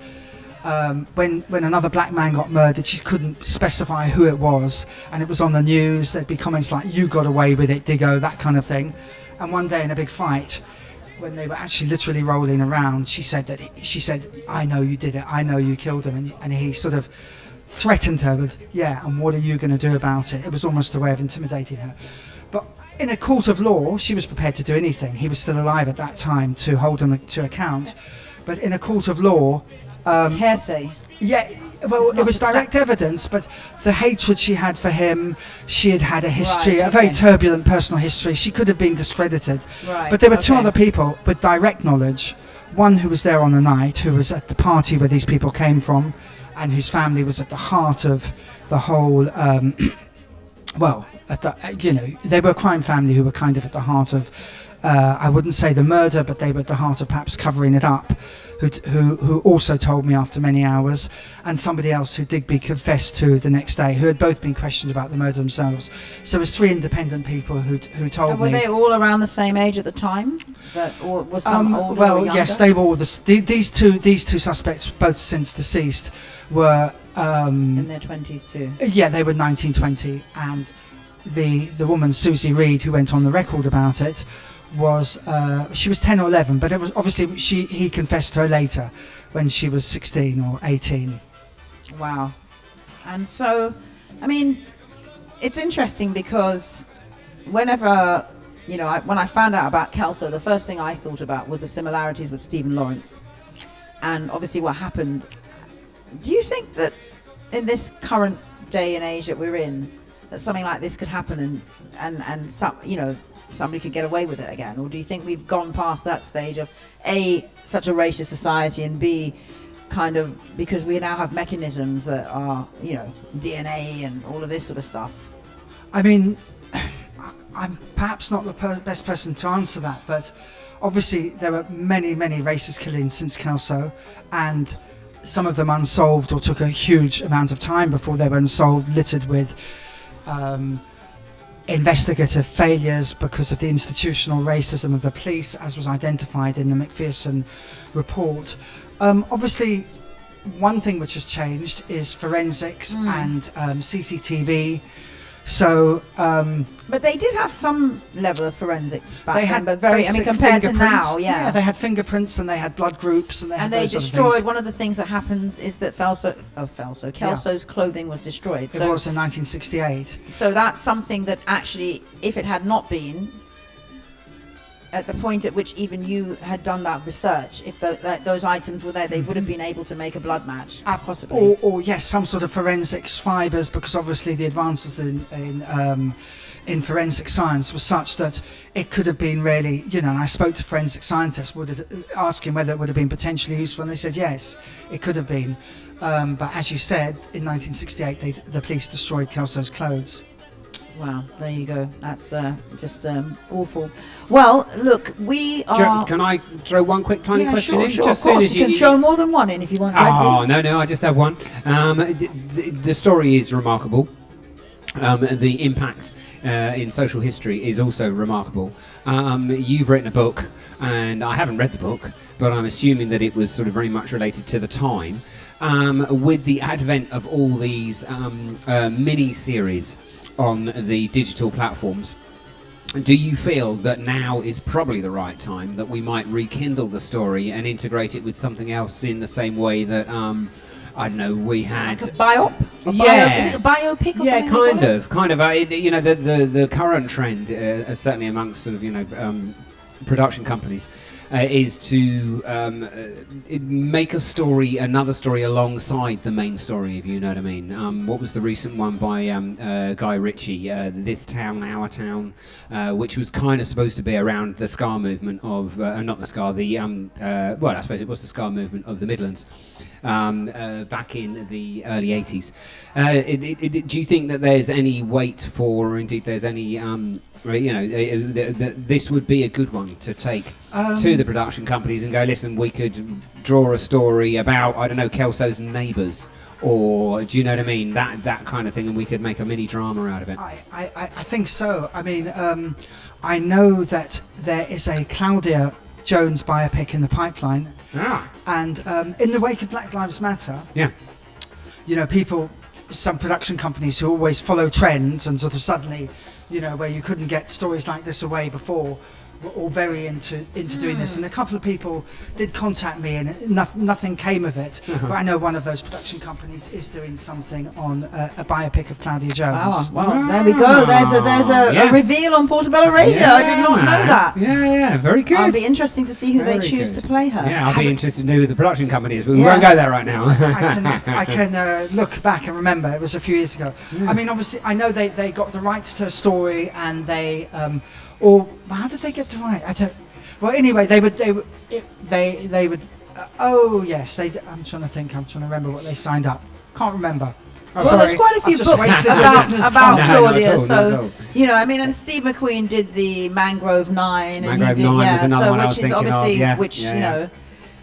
When another black man got murdered, she couldn't specify who it was, and it was on the news. There'd be comments like, "You got away with it, Diggo," that kind of thing. And one day in a big fight, when they were actually literally rolling around, she said, "I know you did it. I know you killed him." And he sort of threatened her with, "Yeah, and what are you going to do about it?" It was almost a way of intimidating her. But in a court of law, she was prepared to do anything. He was still alive at that time to hold him to account. But in a court of law, it's hearsay. Yeah, well, it was direct evidence, but the hatred she had for him, she had a history, a very turbulent personal history. She could have been discredited. Right, but there were 2 other people with direct knowledge. One who was there on the night, who was at the party where these people came from, and whose family was at the heart of the whole, they were a crime family who were kind of at the heart of, I wouldn't say the murder, but they were at the heart of perhaps covering it up. Who also told me after many hours, and somebody else who Digby confessed to the next day, who had both been questioned about the murder themselves. So it was 3 independent people who told me. Were they all around the same age at the time? Or was some older or younger? Yes, they were all these two suspects, both since deceased, were in their 20s too. Yeah, they were 19, 20, and the woman Susie Reed, who went on the record about it, was she was 10 or 11, but it was obviously he confessed to her later when she was 16 or 18. Wow. And so, I mean, it's interesting because whenever, when I found out about Kelso, the first thing I thought about was the similarities with Stephen Lawrence and obviously what happened. Do you think that in this current day and age that we're in, that something like this could happen and some, somebody could get away with it again? Or do you think we've gone past that stage of A, such a racist society, and B, kind of because we now have mechanisms that are, DNA and all of this sort of stuff? I mean, I'm perhaps not the best person to answer that, but obviously there were many, many racist killings since Kelso, and some of them unsolved or took a huge amount of time before they were unsolved, littered with investigative failures because of the institutional racism of the police, as was identified in the McPherson report. Obviously, one thing which has changed is forensics and CCTV. So, but they did have some level of forensics back then, but compared to now, yeah, they had fingerprints and they had blood groups and they destroyed. One of the things that happened is that Kelso's clothing was destroyed. It was in 1968. So that's something that actually, if it had not been at the point at which even you had done that research, if those items were there, they would have been able to make a blood match, possibly. Or yes, some sort of forensics fibres, because obviously the advances in forensic science was such that it could have been really, and I spoke to forensic scientists, asking whether it would have been potentially useful, and they said yes, it could have been. But as you said, in 1968, the police destroyed Kelso's clothes. Wow, there you go. That's just awful. Well, look, we are... Can I throw one quick tiny question in? Sure, just of course. You can throw more than one in if you want. Oh, no, I just have one. The story is remarkable. The impact in social history is also remarkable. You've written a book, and I haven't read the book, but I'm assuming that it was sort of very much related to the time. With the advent of all these mini-series on the digital platforms, do you feel that now is probably the right time that we might rekindle the story and integrate it with something else in the same way that I don't know, we had like a biop? Yeah. Is it a biopic or yeah, something? kind of. You know, the current trend, certainly amongst sort of production companies, is to make another story alongside the main story, if you know what I mean. What was the recent one by Guy Ritchie, This Town, Our Town, which was kind of supposed to be around the ska movement of, not the ska, well, I suppose it was the ska movement of the Midlands. Back in the early 80s. Do you think that there's any weight for, or indeed there's any, this would be a good one to take to the production companies and go, listen, we could draw a story about, I don't know, Kelso's neighbours, or do you know what I mean? That kind of thing, and we could make a mini drama out of it. I think so. I mean, I know that there is a Claudia Jones biopic in the pipeline. And in the wake of Black Lives Matter, you know, some production companies who always follow trends and sort of suddenly, you know, where you couldn't get stories like this away before, were all very into doing this. And a couple of people did contact me, and nothing came of it. But I know one of those production companies is doing something on a biopic of Claudia Jones. Well, there we go. There's a reveal on Portobello Radio. Yeah. I did not know that. Yeah, very good. It'll be interesting to see who Very they choose good. to play her. Yeah, I'll be interested to know who the production company is, but we won't go there right now. I can look back and remember it was a few years ago. I mean, obviously, I know they got the rights to a story, and they or how did they get the right? I don't. Well, anyway, they would. Oh yes, I'm trying to think. I'm trying to remember what they signed up. Can't remember. Well, Sorry, there's quite a few I've just books wasted your business about time. Claudia, not at all. so you know, I mean, and Steve McQueen did the Mangrove 9, and he Mangrove did, 9 was another one I which was is thinking of, obviously, yeah. you know,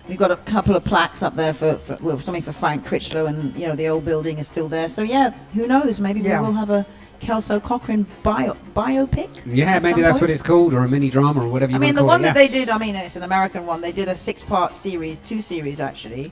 we've got a couple of plaques up there for something for Frank Critchlow, and you know, the old building is still there. So yeah, who knows? Maybe we will have a Kelso Cochrane biopic. Yeah, maybe that's what it's called, or a mini drama, or whatever you want to call it. I mean, the one that they did, I mean, it's an American one. They did a 6-part series, 2 series actually.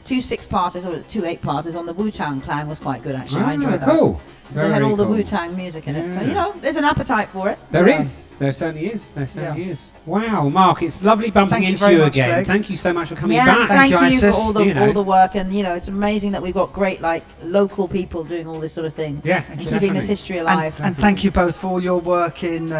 2 6-parters or 2 8-parters on the Wu-Tang Clan was quite good actually. I enjoyed that. Cool. They had all the cool. Wu-Tang music in it, so you know, there's an appetite for it. There is. There certainly is. There certainly is. Wow, Mark, it's lovely bumping into you again. Greg. Thank you so much for coming Yeah, back. thank you for Isis. all the work, and you know, it's amazing that we've got great local people doing all this sort of thing. Yeah, and keeping this history alive. And thank you both for all your work in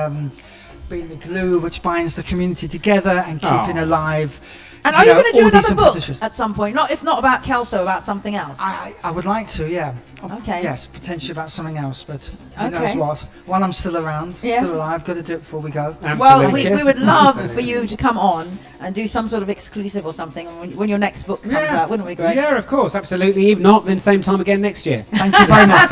being the glue which binds the community together and keeping alive. And are you going to do all these another book impetuous- at some point? If not about Kelso, about something else. I would like to, yeah. Okay. Yes, potentially about something else, but who knows what. While I'm still around, still alive, got to do it before we go. Well, we would love for you to come on and do some sort of exclusive or something when your next book comes out, wouldn't we, Greg? Yeah, of course, absolutely. If not, then same time again next year. Thank you very much.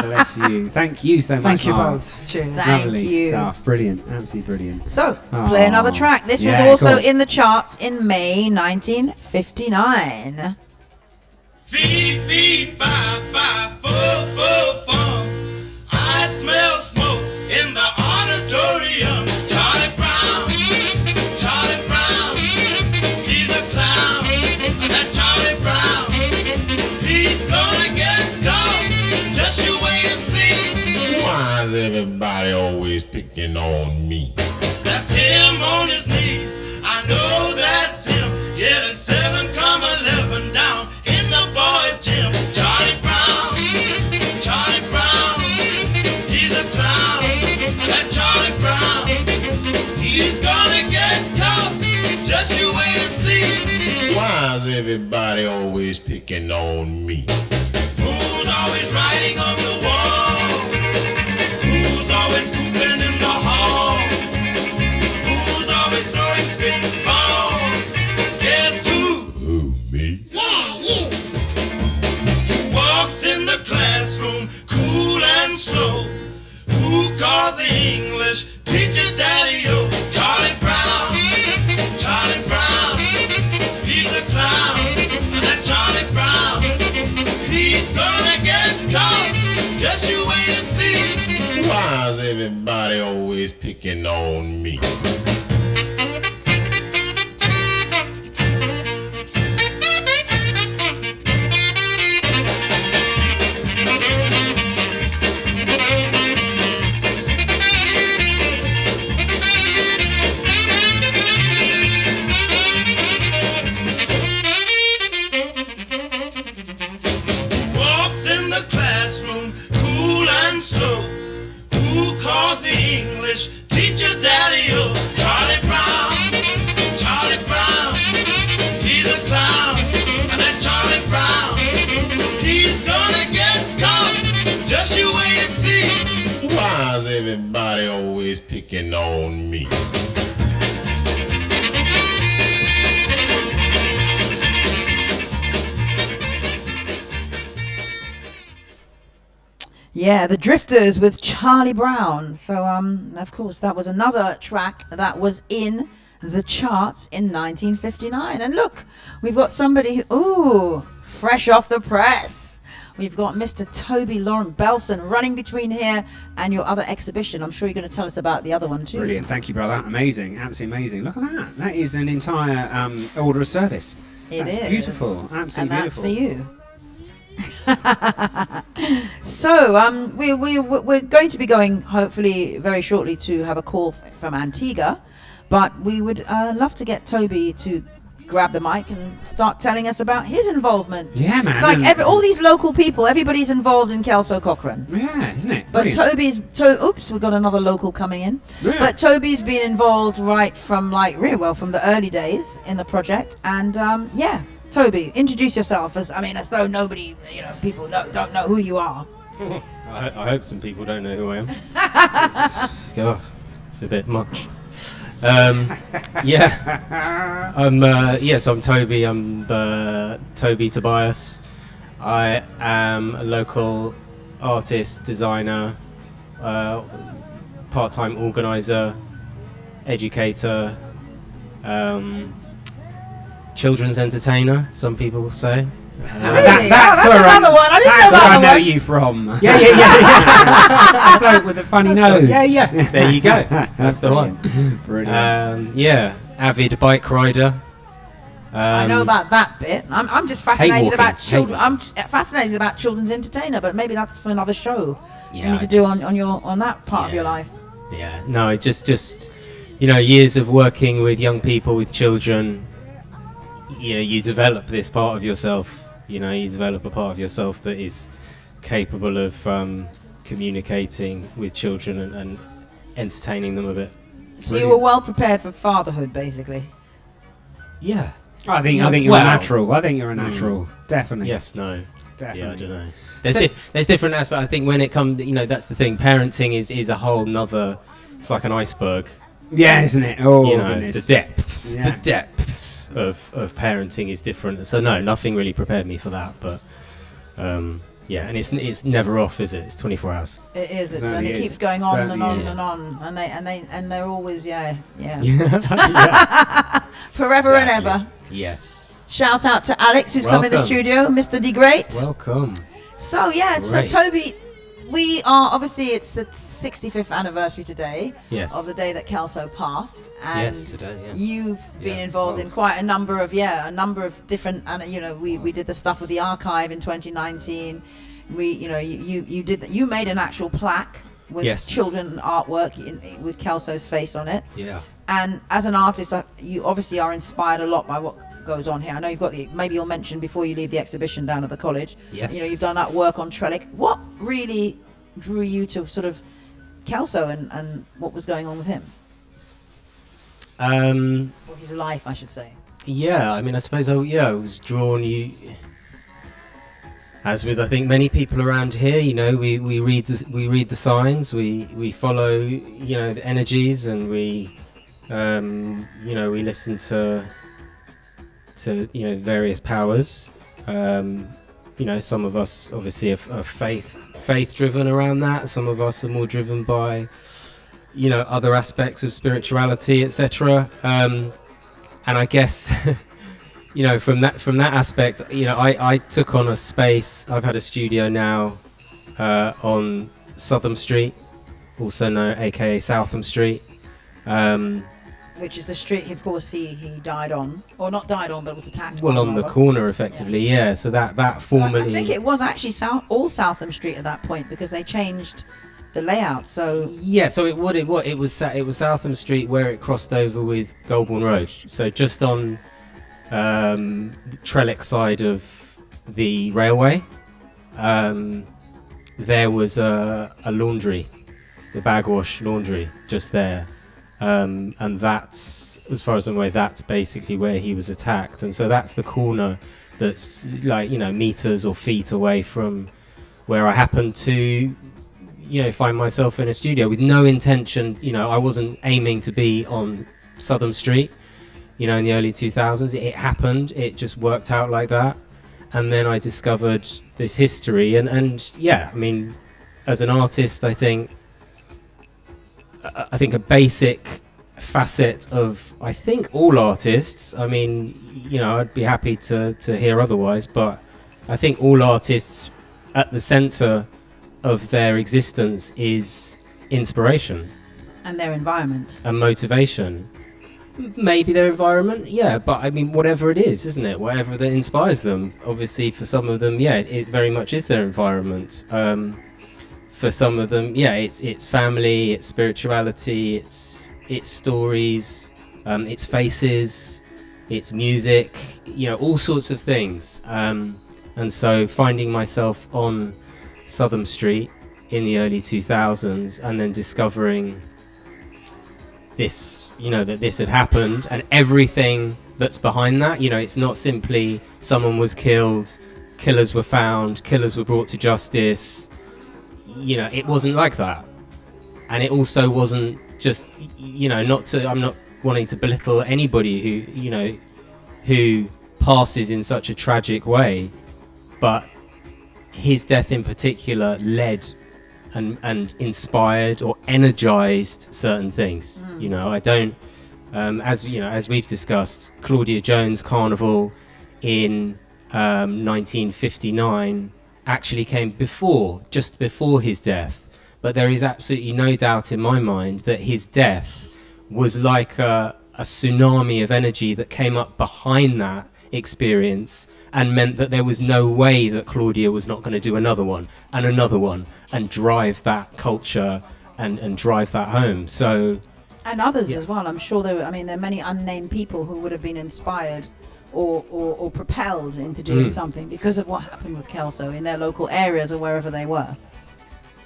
Bless you. Thank you so much. Thank you Mark. both. Cheers. Thank Lovely you. stuff. Brilliant. Absolutely brilliant. So, play another track. This was also in the charts in May 1959. Fee, fee, fi, fi, fo, fo, fum. I smell smoke in the auditorium. Charlie Brown, he's a clown. That Charlie Brown, he's gonna get gone. Just you wait and see. Why is everybody always picking on me? That's him on his knees. I know that's him. Yelling 7,11 down in the boys' gym. Charlie Brown, he's a clown. That Charlie Brown, he's gonna get caught. Just you wait and see. Why is everybody always picking on me? Who's always writing on the wall? Who's always goofing in the hall? Who's always throwing spitballs? Guess who? Who, me? Who walks in the classroom cool and slow? Who calls the English teacher daddy-o? Charlie Brown, he's a clown. That Charlie Brown, he's gonna get caught. Just you wait and see. Why is everybody always picking on me? Yeah, the Drifters with Charlie Brown. So, of course, that was another track that was in the charts in 1959. And look, we've got somebody who, fresh off the press. We've got Mr. Toby Laurent Belson running between here and your other exhibition. I'm sure you're going to tell us about the other one too. Brilliant, thank you, brother. Amazing, absolutely amazing. Look at that. That is an entire order of service. It That's is beautiful, absolutely and that's beautiful. for you. So we're going to be going hopefully very shortly to have a call from Antigua, but we would love to get Toby to grab the mic and start telling us about his involvement. Yeah, man. It's like all these local people, everybody's involved in Kelso Cochrane. Yeah, isn't it? But Brilliant. oops, we've got another local coming in. Yeah. But Toby's been involved right from from the early days in the project. And yeah, Toby, introduce yourself as though nobody, people don't know who you are. I hope some people don't know who I am. God, it's a bit much. Yeah, I'm Toby. I'm Toby Tobias. I am a local artist, designer, part-time organizer, educator, children's entertainer, some people say. That's another one. I didn't know that's where that I know one. you from. Yeah. The bloke with the funny nose. Yeah. There you go. That's the one. Brilliant. Yeah, avid bike rider. I know about that bit. I'm just fascinated walking, about hate children. walking. I'm fascinated about children's entertainer, but maybe that's for another show. Yeah, you need to do on that part of your Yeah. life. Yeah, no, it just years of working with young people, with children. You develop this part of yourself. You develop a part of yourself that is capable of communicating with children and entertaining them a bit. So you were well prepared for fatherhood, basically. Yeah. I think you're Well, a natural. I think you're a natural. Definitely. Yes. No. Definitely. Yeah. I don't know. There's different aspects. I think when it comes, that's the thing. Parenting is a whole nother. It's like an iceberg. Yeah, isn't it? Oh, The depths. Yeah. The depths of parenting is different. So no, nothing really prepared me for that. But yeah, and it's never off, is it? It's 24 hours. It is, and Certainly it is. keeps going on and Certainly on is. and on, and they're always Yeah. forever and Exactly. ever. Yes. Shout out to Alex who's come in the Welcome. studio, Mr. D Great. Welcome. So yeah, so Great. Toby, we are obviously it's the 65th anniversary today Yes. of the day that Kelso passed, and Yes, today, yeah. you've been Yeah, involved in well. quite a number of different, and we did the stuff with the archive in 2019. You made an actual plaque with Yes. children artwork with Kelso's face on it. Yeah. And as an artist, you obviously are inspired a lot by what goes on here. I know you've got maybe you'll mention before you leave the exhibition down at the college. Yes. You've done that work on Trellick. What really drew you to sort of Kelso and what was going on with him? Or his life, I should say. Yeah, I suppose I was drawn. As with I think many people around here, we read the signs, we follow the energies, and we we listen to various powers. Some of us obviously are faith driven around that. Some of us are more driven by other aspects of spirituality, etc. And I guess from that aspect, I took on a space. I've had a studio now on Southam Street, also known aka Southam Street. Which is the street, of course, he died on, or not died on, but was attacked. Well, on the corner, effectively, yeah. So that formerly. I think it was actually all Southam Street at that point because they changed the layout. So yeah, so it was Southam Street where it crossed over with Goulburn Road. So just on the Trellick side of the railway, there was a laundry, the Bagwash laundry, just there. And that's, as far as I'm aware, that's basically where he was attacked. And so that's the corner that's meters or feet away from where I happened to, find myself in a studio with no intention. I wasn't aiming to be on Southam Street, in the early 2000s. It happened. It just worked out like that. And then I discovered this history. And yeah, as an artist, I think a basic facet of, I think, all artists, I mean, you know, I'd be happy to hear otherwise, but I think all artists at the center of their existence is inspiration and their environment and motivation. Maybe their environment, yeah, but I mean, whatever it is, isn't it? Whatever that inspires them. Obviously, for some of them, yeah, it very much is their environment. For some of them, yeah, it's family, it's spirituality, it's stories, it's faces, it's music, you know, all sorts of things. And so finding myself on Southern Street in the early 2000s and then discovering this, you know, that this had happened and everything that's behind that, you know, it's not simply someone was killed, killers were found, killers were brought to justice. You know, it wasn't like that. And it also wasn't just, you know, I'm not wanting to belittle anybody who, you know, who passes in such a tragic way, but his death in particular led and inspired or energized certain things. You know, I don't, as you know, as we've discussed, Claudia Jones' Carnival in 1959 actually came just before his death. But there is absolutely no doubt in my mind that his death was like a tsunami of energy that came up behind that experience and meant that there was no way that Claudia was not going to do another one and drive that culture and drive that home. So, and others as well. I'm sure there are many unnamed people who would have been inspired or propelled into doing something because of what happened with Kelso in their local areas or wherever they were.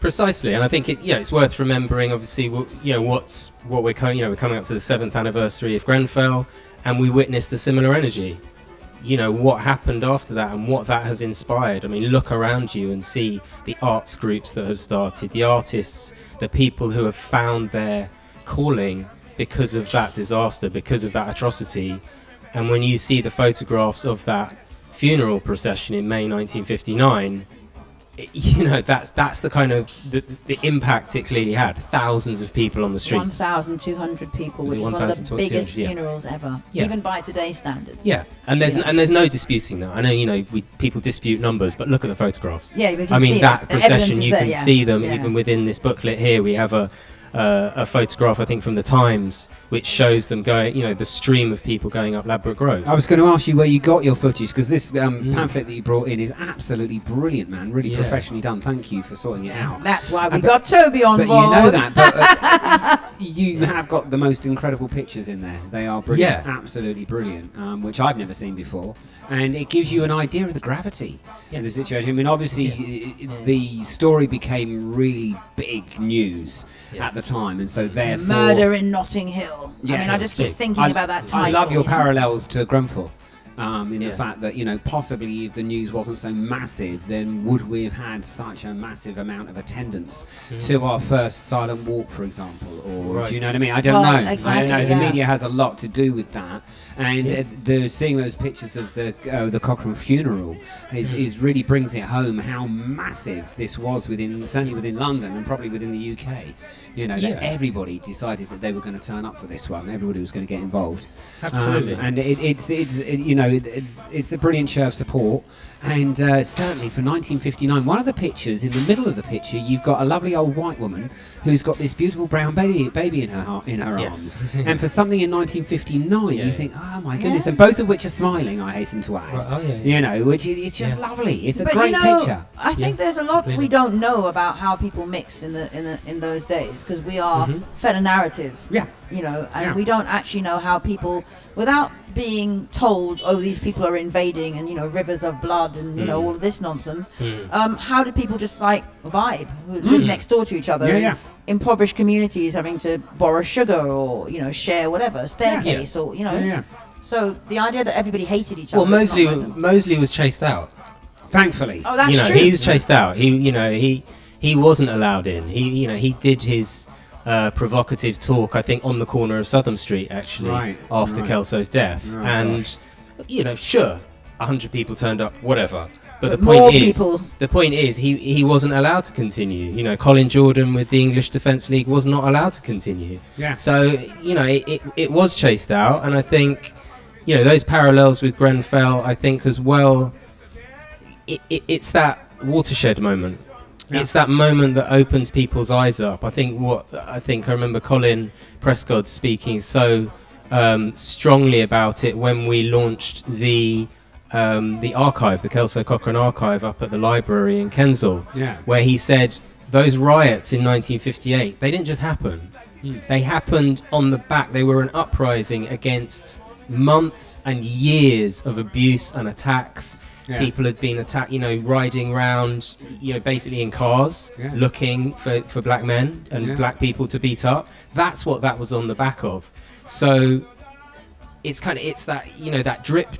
Precisely, and I think it's worth remembering. Obviously, we're coming up to the 7th anniversary of Grenfell, and we witnessed a similar energy. You know, what happened after that and what that has inspired. I mean, look around you and see the arts groups that have started, the artists, the people who have found their calling because of that disaster, because of that atrocity. And when you see the photographs of that funeral procession in May 1959, you know, that's the kind of the impact it clearly had. Thousands of people on the streets. 1,200 people, which is one of the biggest funerals ever, even by today's standards. Yeah, and there's no disputing that. I know, you know, people dispute numbers, but look at the photographs. Yeah, we can I mean, see that procession, you can there, see them even within this booklet here. We have a photograph, I think, from the Times, which shows them going, you know, the stream of people going up Ladbroke Grove. I was going to ask you where you got your footage, because this pamphlet that you brought in is absolutely brilliant, man. Really professionally done. Thank you for sorting it out. That's why we got Toby on board. But you know that. But, you have got the most incredible pictures in there. They are brilliant, absolutely brilliant, which I've never seen before. And it gives you an idea of the gravity of the situation. I mean, obviously, the story became really big news at the time, and so therefore... Murder in Notting Hill. Yeah, I mean, I just keep thinking about that title. I love your parallels to Grenfell. In the fact that, you know, possibly if the news wasn't so massive, then would we have had such a massive amount of attendance to our first silent walk, for example? Or do you know what I mean? I don't know. Exactly, I don't know. The media has a lot to do with that, and seeing those pictures of the Cochrane funeral is really brings it home how massive this was certainly within London and probably within the UK. You know, that everybody decided that they were going to turn up for this one. Everybody was going to get involved. Absolutely. And it's you know, it's a brilliant show of support. And certainly for 1959, one of the pictures, in the middle of the picture, you've got a lovely old white woman who's got this beautiful brown baby in her arms. And for something in 1959, you think, oh my goodness. And both of which are smiling, I hasten to add. You know, which it's just lovely. It's a great picture. I think there's a lot we don't know about how people mixed in those days, because we are fed a narrative. You know, and we don't actually know how people, without being told, oh, these people are invading, and, you know, rivers of blood, and, you know, all of this nonsense. How did people just like vibe, who live next door to each other in impoverished communities, having to borrow sugar or, you know, share whatever staircase or, you know. So the idea that everybody hated each other. Well, Mosley was chased out. Thankfully. Oh, that's true. He was chased out. He wasn't allowed in. He did his provocative talk, I think, on the corner of Southern Street, actually, after Kelso's death. And, you know, sure, 100 people turned up, whatever. But the more point is, people. the point is, he wasn't allowed to continue. You know, Colin Jordan with the English Defence League was not allowed to continue. Yeah. So you know, it was chased out, and I think, you know, those parallels with Grenfell, I think as well. It's that watershed moment. Yeah. It's that moment that opens people's eyes up. I remember Colin Prescott speaking so strongly about it when we launched the archive, the Kelso Cochrane archive up at the library in Kensal, Yeah. where he said those riots in 1958, they didn't just happen. They happened on the back. They were an uprising against months and years of abuse and attacks. Yeah. People had been attacked, you know, riding around, you know, basically in cars, Yeah. looking for black men and Yeah. black people to beat up. That's what that was on the back of. So it's that, you know, that drip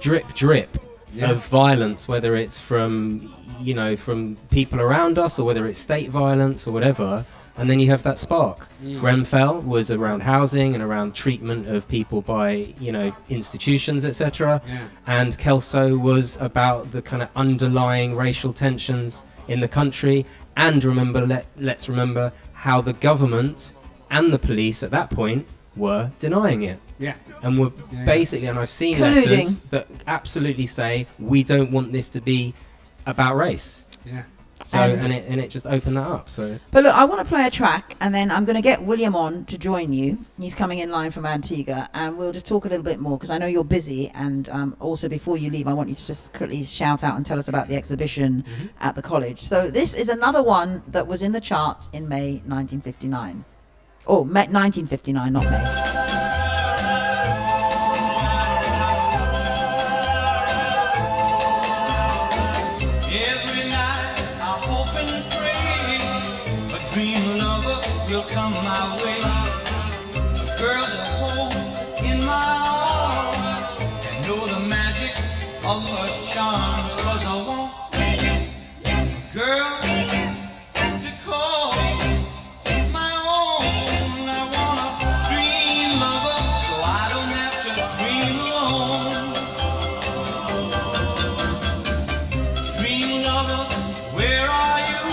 Yeah. of violence, whether it's from, you know, from people around us or whether it's state violence or whatever. And then you have that spark. Grenfell was around housing and around treatment of people by, you know, institutions, etc. Yeah. And Kelso was about the kind of underlying racial tensions in the country. And let's remember how the government and the police at that point were denying it. Yeah. And were Yeah. basically, and I've seen Colluding. letters that absolutely say, we don't want this to be about race. Yeah. So And- and it just opened that up. So But look, I want to play a track, and then I'm going to get William on to join you. He's coming in line from Antigua, and we'll just talk a little bit more, because I know you're busy, and also before you leave, I want you to just quickly shout out and tell us about the exhibition at the college. So this is another one that was in the charts in May 1959. Oh, 1959, not May. Every night I hope and pray a dream lover will come my way. A girl to hold in my arms and know the magic of her charms. 'Cause I want a girl to call my own. I want a dream lover so I don't have to dream alone. Dream lover, where are you?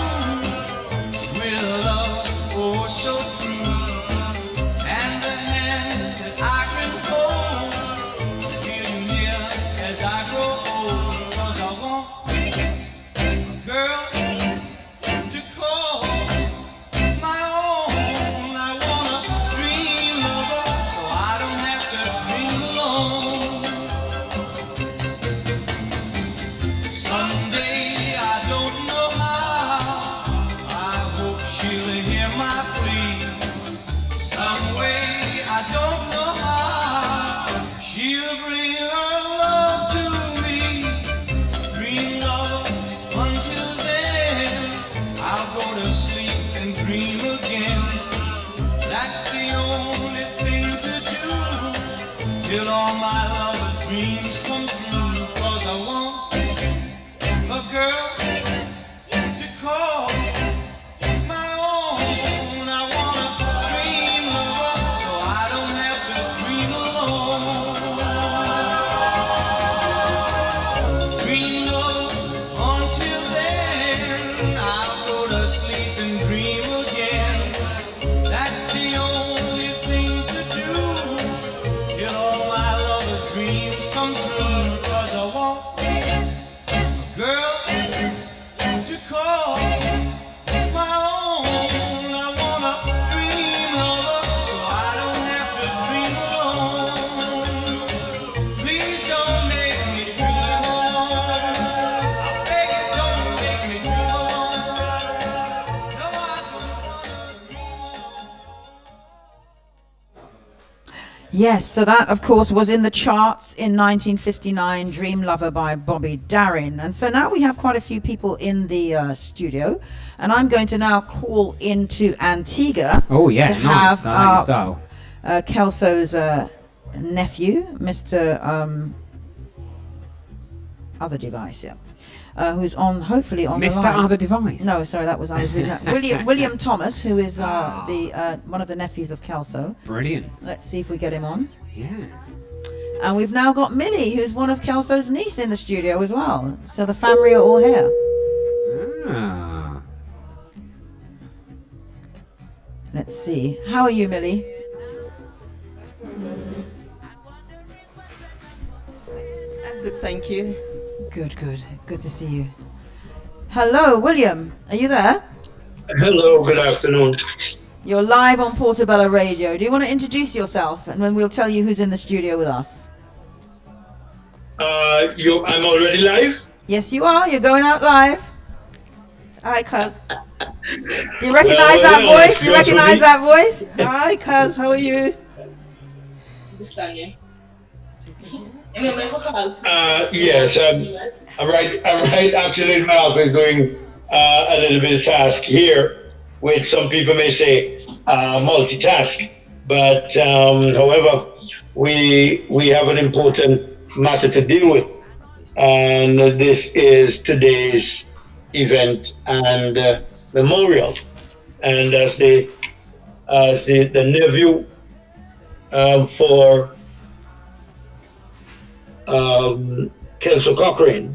With a love oh so true, and the hand that I can hold, feel you near as I grow old. 'Cause I want a girl to call my own. I want a dream lover so I don't have to dream alone. Someday, I don't know how, I hope she'll hear my plea. Some way, I don't know how, she'll bring her love to me. Dream lover, until then, I'll go to sleep and dream again. That's the only thing to do, till all my lover's dreams come true. 'Cause I want a girl to call my own. I want a dream lover so I don't have to dream alone. Dream lover, until then I'll go to sleep and dream again. That's the only thing to do, till all my lover's dreams come true. 'Cause I want girl to call my own. I want a dream lover so I don't have to dream alone. Please don't make me dream alone. I beg you, don't make me dream alone. No, I don't wanna dream alone. Yes, so that, of course, was in the charts in 1959, Dream Lover by Bobby Darin. And so now we have quite a few people in the studio, and I'm going to now call into Antigua Oh yeah, to nice. have I like your style. Kelso's nephew, Mr. Other Device, yeah, who's hopefully on the Mr. line. Other Device. No, sorry, I was reading that. William Thomas, who is one of the nephews of Kelso. Brilliant. Let's see if we get him on. Yeah. And we've now got Millie, who's one of Kelso's niece in the studio as well. So the family are all here. Ah. Let's see. How are you, Millie? I'm good, thank you. Good, good. Good to see you. Hello, William. Are you there? Hello, good afternoon. You're live on Portobello Radio. Do you want to introduce yourself? And then we'll tell you who's in the studio with us. I'm already live? Yes, you are. You're going out live. Hi, cuz. Do you recognize that voice? Do you recognize that voice? Hi, cuz. How are you? Yes, I'm right actually in my office doing a little bit of task here, which some people may say multitask, but however, we have an important matter to deal with, and this is today's event and memorial, and as the nephew for Kelso Cochrane.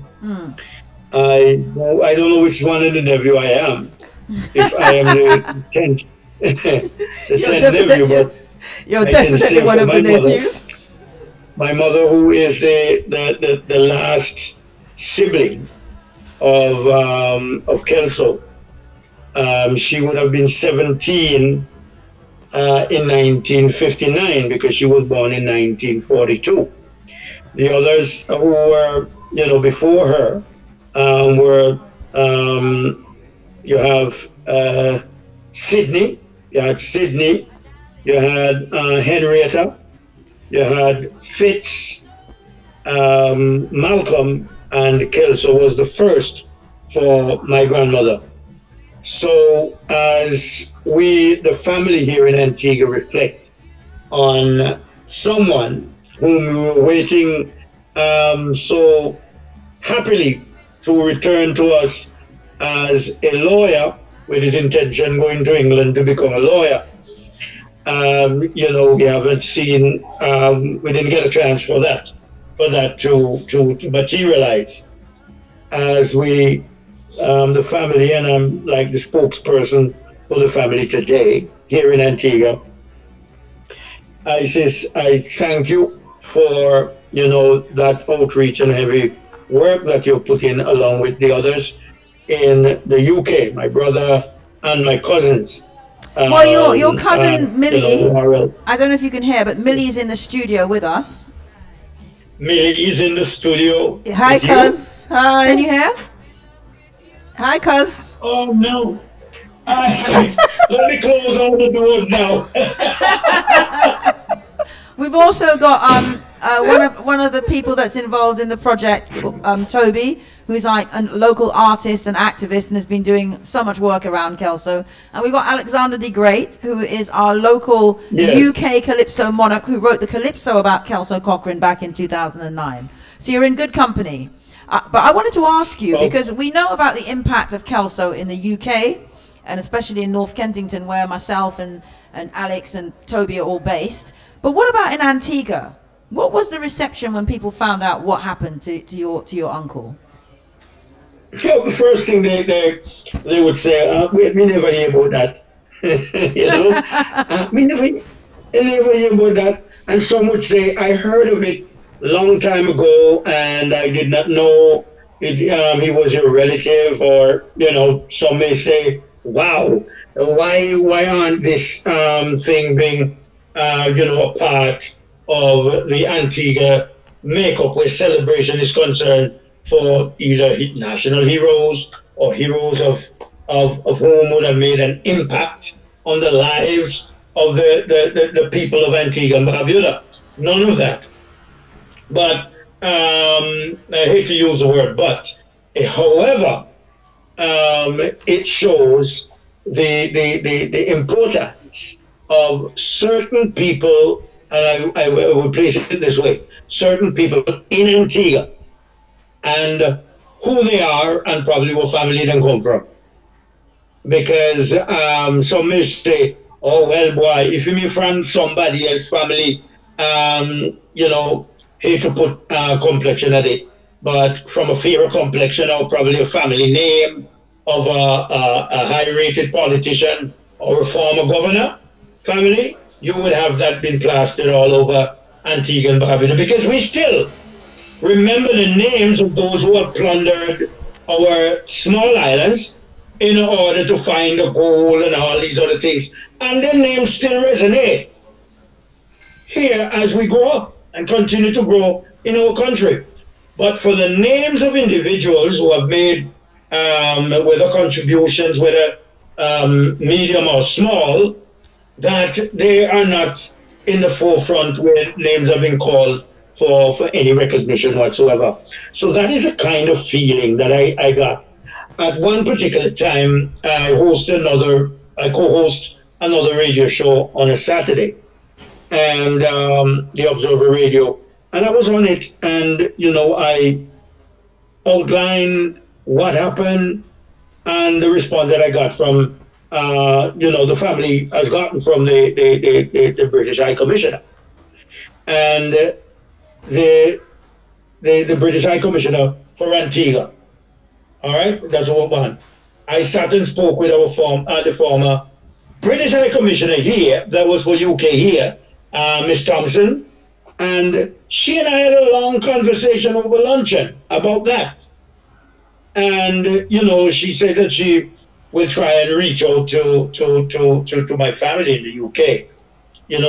I don't know which one of the nephew I am. If I am the 10th, nephew, but you're definitely one of the nephews. My mother, who is the last sibling of Kelso, she would have been 17 in 1959 because she was born in 1942. The others who were, before her were, you have Sydney, you had Henrietta, you had Fitz, Malcolm, and Kelso was the first for my grandmother. So as we, the family here in Antigua, reflect on someone whom we were waiting so happily to return to us as a lawyer, with his intention going to England to become a lawyer. We haven't seen, we didn't get a chance for that to materialize. As we, the family, and I'm like the spokesperson for the family today here in Antigua, I thank you for, that outreach and heavy work that you've put in along with the others in the UK, my brother and my cousins. Well, your cousin Millie, I don't know if you can hear, but Millie's in the studio with us. Millie is in the studio. Hi, cuz. Hi. Can you hear? Hi, cuz. Oh, no. Let me close all the doors now. We've also got one of the people that's involved in the project, Toby, who's like a local artist and activist and has been doing so much work around Kelso. And we've got Alexander the Great, who is our local UK Calypso monarch, who wrote the Calypso about Kelso Cochrane back in 2009. So you're in good company. But I wanted to ask you, because we know about the impact of Kelso in the UK, and especially in North Kensington, where myself and Alex and Toby are all based. But what about in Antigua? What was the reception when people found out what happened to your uncle? Yeah, the first thing they would say, we never hear about that. We never hear about that. And some would say, I heard of it long time ago, and I did not know he was your relative, or some may say, wow, why aren't this thing being a part of the Antigua makeup where celebration is concerned for either national heroes or heroes of whom would have made an impact on the lives of the people of Antigua and Barbuda. None of that. But I hate to use the word but, however, it shows the importance of certain people, and I would place it this way, certain people in Antigua and who they are and probably what family they come from. Because some may say, oh well boy, if you mean from somebody else's family, hate to put complexion at it, but from a fairer complexion or probably a family name of a high-rated politician or a former governor family, you would have that been plastered all over Antigua and Barbuda, because we still remember the names of those who have plundered our small islands in order to find the gold and all these other things. And their names still resonate here as we grow up and continue to grow in our country. But for the names of individuals who have made whether contributions, whether medium or small, that they are not in the forefront where names are being called for any recognition whatsoever. So that is a kind of feeling that I got. At one particular time, I co-host another radio show on a Saturday, and the Observer Radio, and I was on it, and I outlined what happened and the response that I got from the family has gotten from the British High Commissioner, and the British High Commissioner for Antigua. All right, that's what one. I sat and spoke with the former British High Commissioner here, that was for UK here, Miss Thompson, and she and I had a long conversation over luncheon about that. And she said that she will try and reach out to my family in the UK,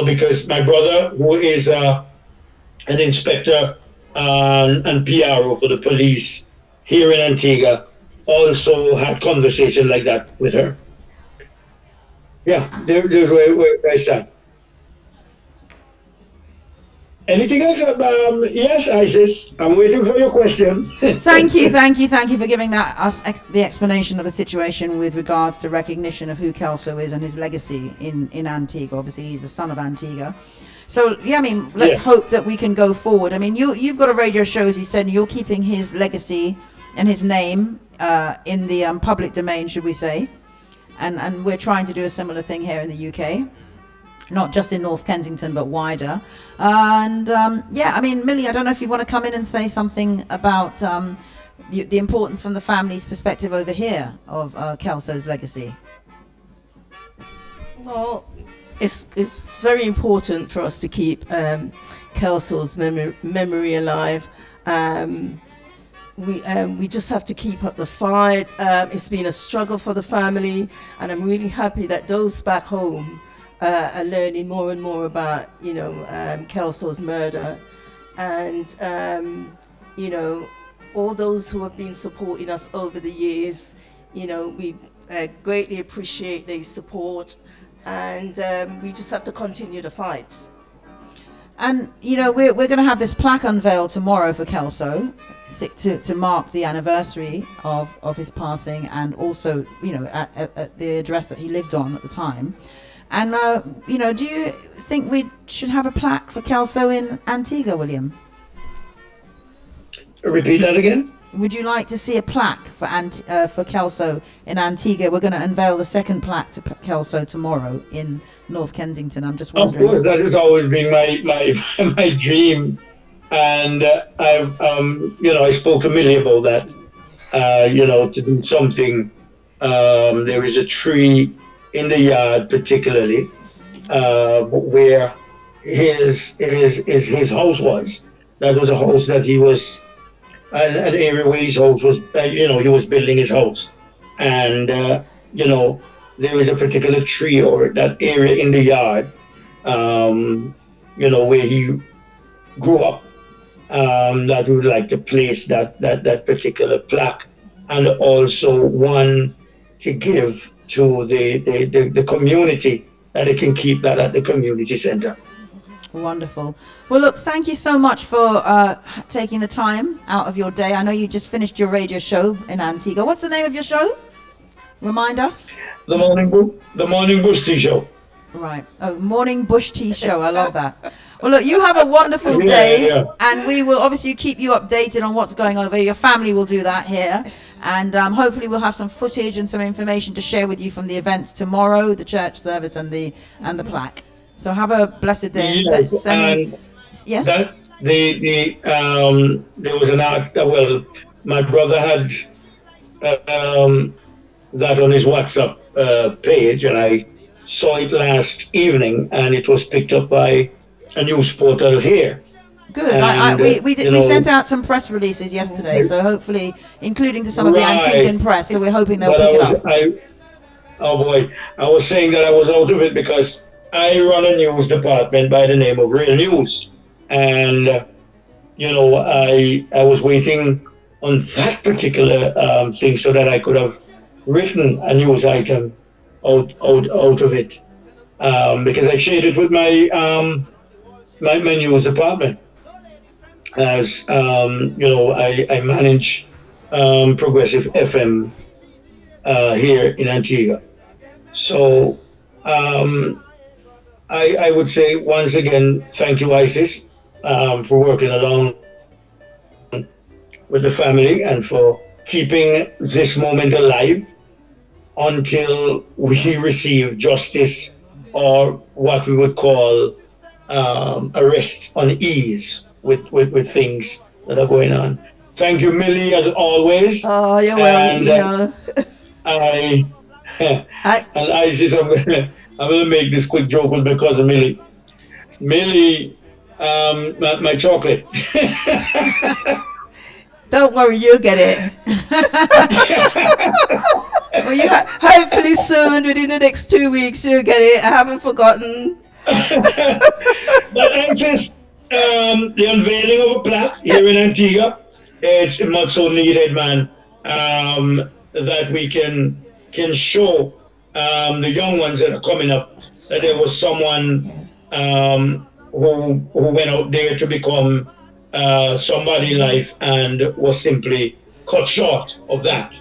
because my brother, who is an inspector and PRO for the police here in Antigua, also had conversation like that with her. Yeah, there's where I stand. Anything else? Yes, Isis, I'm waiting for your question. Thank you for giving us the explanation of the situation with regards to recognition of who Kelso is and his legacy in Antigua. Obviously, he's a son of Antigua. So, yeah, I mean, let's hope that we can go forward. I mean, you've got a radio show, as you said, and you're keeping his legacy and his name in the public domain, should we say. And we're trying to do a similar thing here in the UK. Not just in North Kensington, but wider. And I mean, Millie, I don't know if you want to come in and say something about the importance from the family's perspective over here of Kelso's legacy. Well, it's very important for us to keep Kelso's memory alive. We just have to keep up the fight. It's been a struggle for the family, and I'm really happy that those back home are learning more and more about, Kelso's murder. And, all those who have been supporting us over the years, we greatly appreciate their support. And we just have to continue the fight. And, we're going to have this plaque unveiled tomorrow for Kelso to mark the anniversary of his passing, and also, at the address that he lived on at the time. And, do you think we should have a plaque for Kelso in Antigua, William? Repeat that again? Would you like to see a plaque for Kelso in Antigua? We're going to unveil the second plaque to Kelso tomorrow in North Kensington. I'm just wondering. Of course, that has always been my dream. And I spoke to Millie about that, to do something. There is a tree in the yard, particularly where his house was. That was a house that he was, an area where his house was. He was building his house, and there is a particular tree or that area in the yard, where he grew up. That we would like to place that particular plaque, and also one to give to the community, that they can keep that at the community center. Wonderful. Well, look, thank you so much for taking the time out of your day. I know you just finished your radio show in Antigua. What's the name of your show? Remind us. The Morning Bush Tea Show. Right. Oh, Morning Bush Tea Show. I love that. Well, look, you have a wonderful day, and we will obviously keep you updated on what's going on over here. Your family will do that here, and hopefully we'll have some footage and some information to share with you from the events tomorrow, the church service and the plaque. So have a blessed day. Yes, yes. there was an art. Well, my brother had that on his WhatsApp page, and I saw it last evening, and it was picked up by a news portal here. Good. And, We sent out some press releases yesterday, so hopefully, including to some of the Antiguan press. So we're hoping they'll pick it up. Oh boy, I was saying that I was out of it because I run a news department by the name of Real News, and I was waiting on that particular thing so that I could have written a news item out of it, because I shared it with my my news department, as I manage Progressive FM here in Antigua. So I would say once again, thank you, Isis, for working along with the family and for keeping this moment alive until we receive justice, or what we would call arrest on ease with things that are going on. Thank you, Millie, as always. Oh, you're welcome. And Isis, I'm gonna make this quick joke with my cousin Millie. Millie, my chocolate. Don't worry, you'll get it. Well, hopefully soon, within the next 2 weeks, you'll get it. I haven't forgotten. But Isis, the unveiling of a plaque here in Antigua, it's much so needed, man. That we can show the young ones that are coming up that there was someone who went out there to become somebody in life and was simply cut short of that,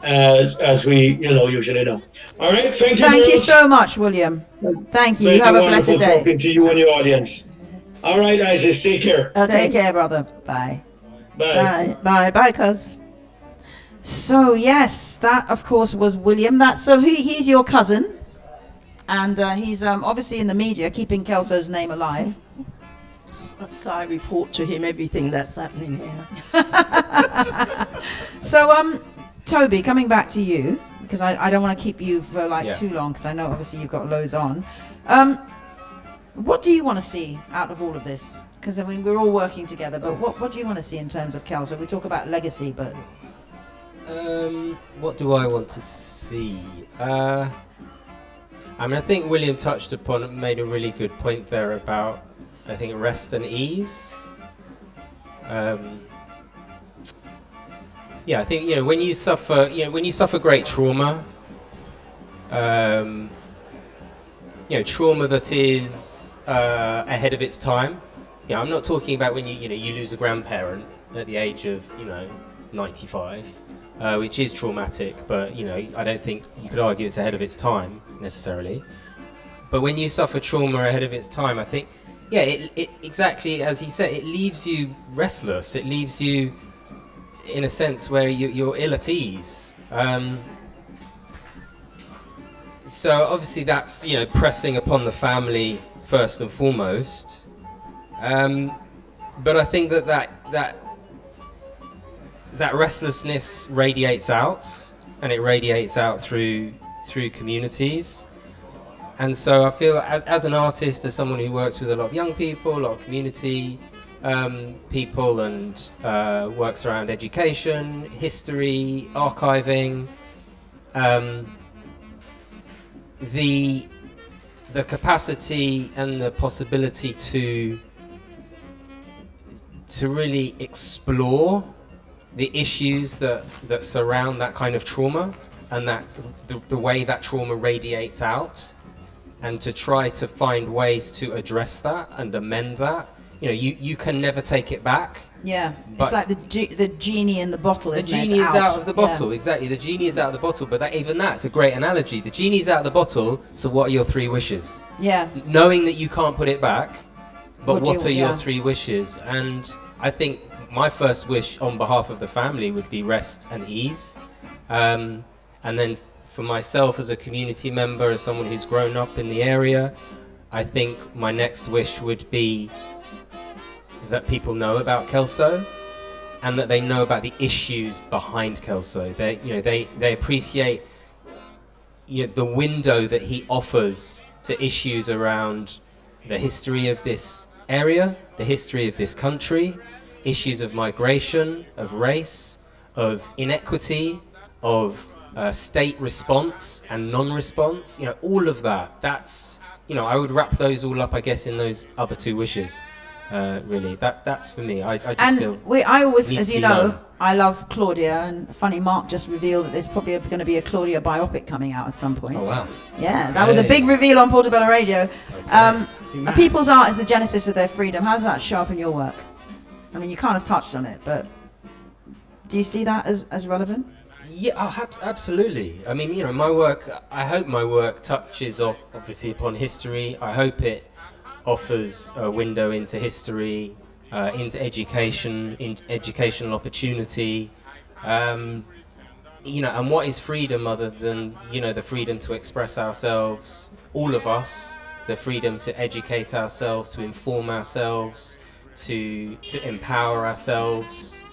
as we usually know. All right, thank you. Thank you so much, William. Thank you. You have a blessed day. Talking to you and your audience. All right, Isis, take care. Okay. Take care, brother. Bye. Bye. Bye, cuz. So yes, that of course was William. He's your cousin, and he's obviously in the media, keeping Kelso's name alive. So I report to him everything that's happening here. So Toby, coming back to you, because I don't want to keep you for too long, because I know obviously you've got loads on. What do you want to see out of all of this? Because I mean we're all working together, but what do you want to see in terms of Kelso? We talk about legacy, but what do I want to see? I think William touched upon it, made a really good point there about, I think, rest and ease. I think when you suffer great trauma, trauma that is ahead of its time. I'm not talking about when you lose a grandparent at the age of 95, which is traumatic, but I don't think you could argue it's ahead of its time necessarily. But when you suffer trauma ahead of its time, I think it exactly as he said, it leaves you restless. It leaves you in a sense where you're ill at ease. So obviously that's pressing upon the family first and foremost. But I think that restlessness radiates out, and it radiates out through communities. And so I feel as an artist, as someone who works with a lot of young people, a lot of community people, and works around education, history, archiving, the capacity and the possibility to really explore the issues that surround that kind of trauma, and that the way that trauma radiates out, and to try to find ways to address that and amend that. You can never take it back. Yeah, it's like the genie in the bottle. The genie is out of the bottle, exactly. The genie is out of the bottle, but even that's a great analogy. The genie's out of the bottle, so what are your 3 wishes? Yeah. Knowing that you can't put it back, but what are your 3 wishes? And I think my first wish on behalf of the family would be rest and ease. And then for myself as a community member, as someone who's grown up in the area, I think my next wish would be that people know about Kelso, and that they know about the issues behind Kelso. They appreciate the window that he offers to issues around the history of this area, the history of this country, issues of migration, of race, of inequity, of state response and non-response. All of that. That's I would wrap those all up, I guess, in those other two wishes. Really, that's for me. I just feel. I always, as you know, known. I love Claudia, and funny, Mark just revealed that there's probably going to be a Claudia biopic coming out at some point. Oh wow! Yeah, that was a big reveal on Portobello Radio. A people's art is the genesis of their freedom. How does that show up in your work? I mean, you kind of touched on it, but do you see that as relevant? Yeah, absolutely. I mean, my work. I hope my work touches obviously upon history. I hope it offers a window into history, into education, in educational opportunity, and what is freedom other than the freedom to express ourselves, all of us, the freedom to educate ourselves, to inform ourselves, to empower ourselves.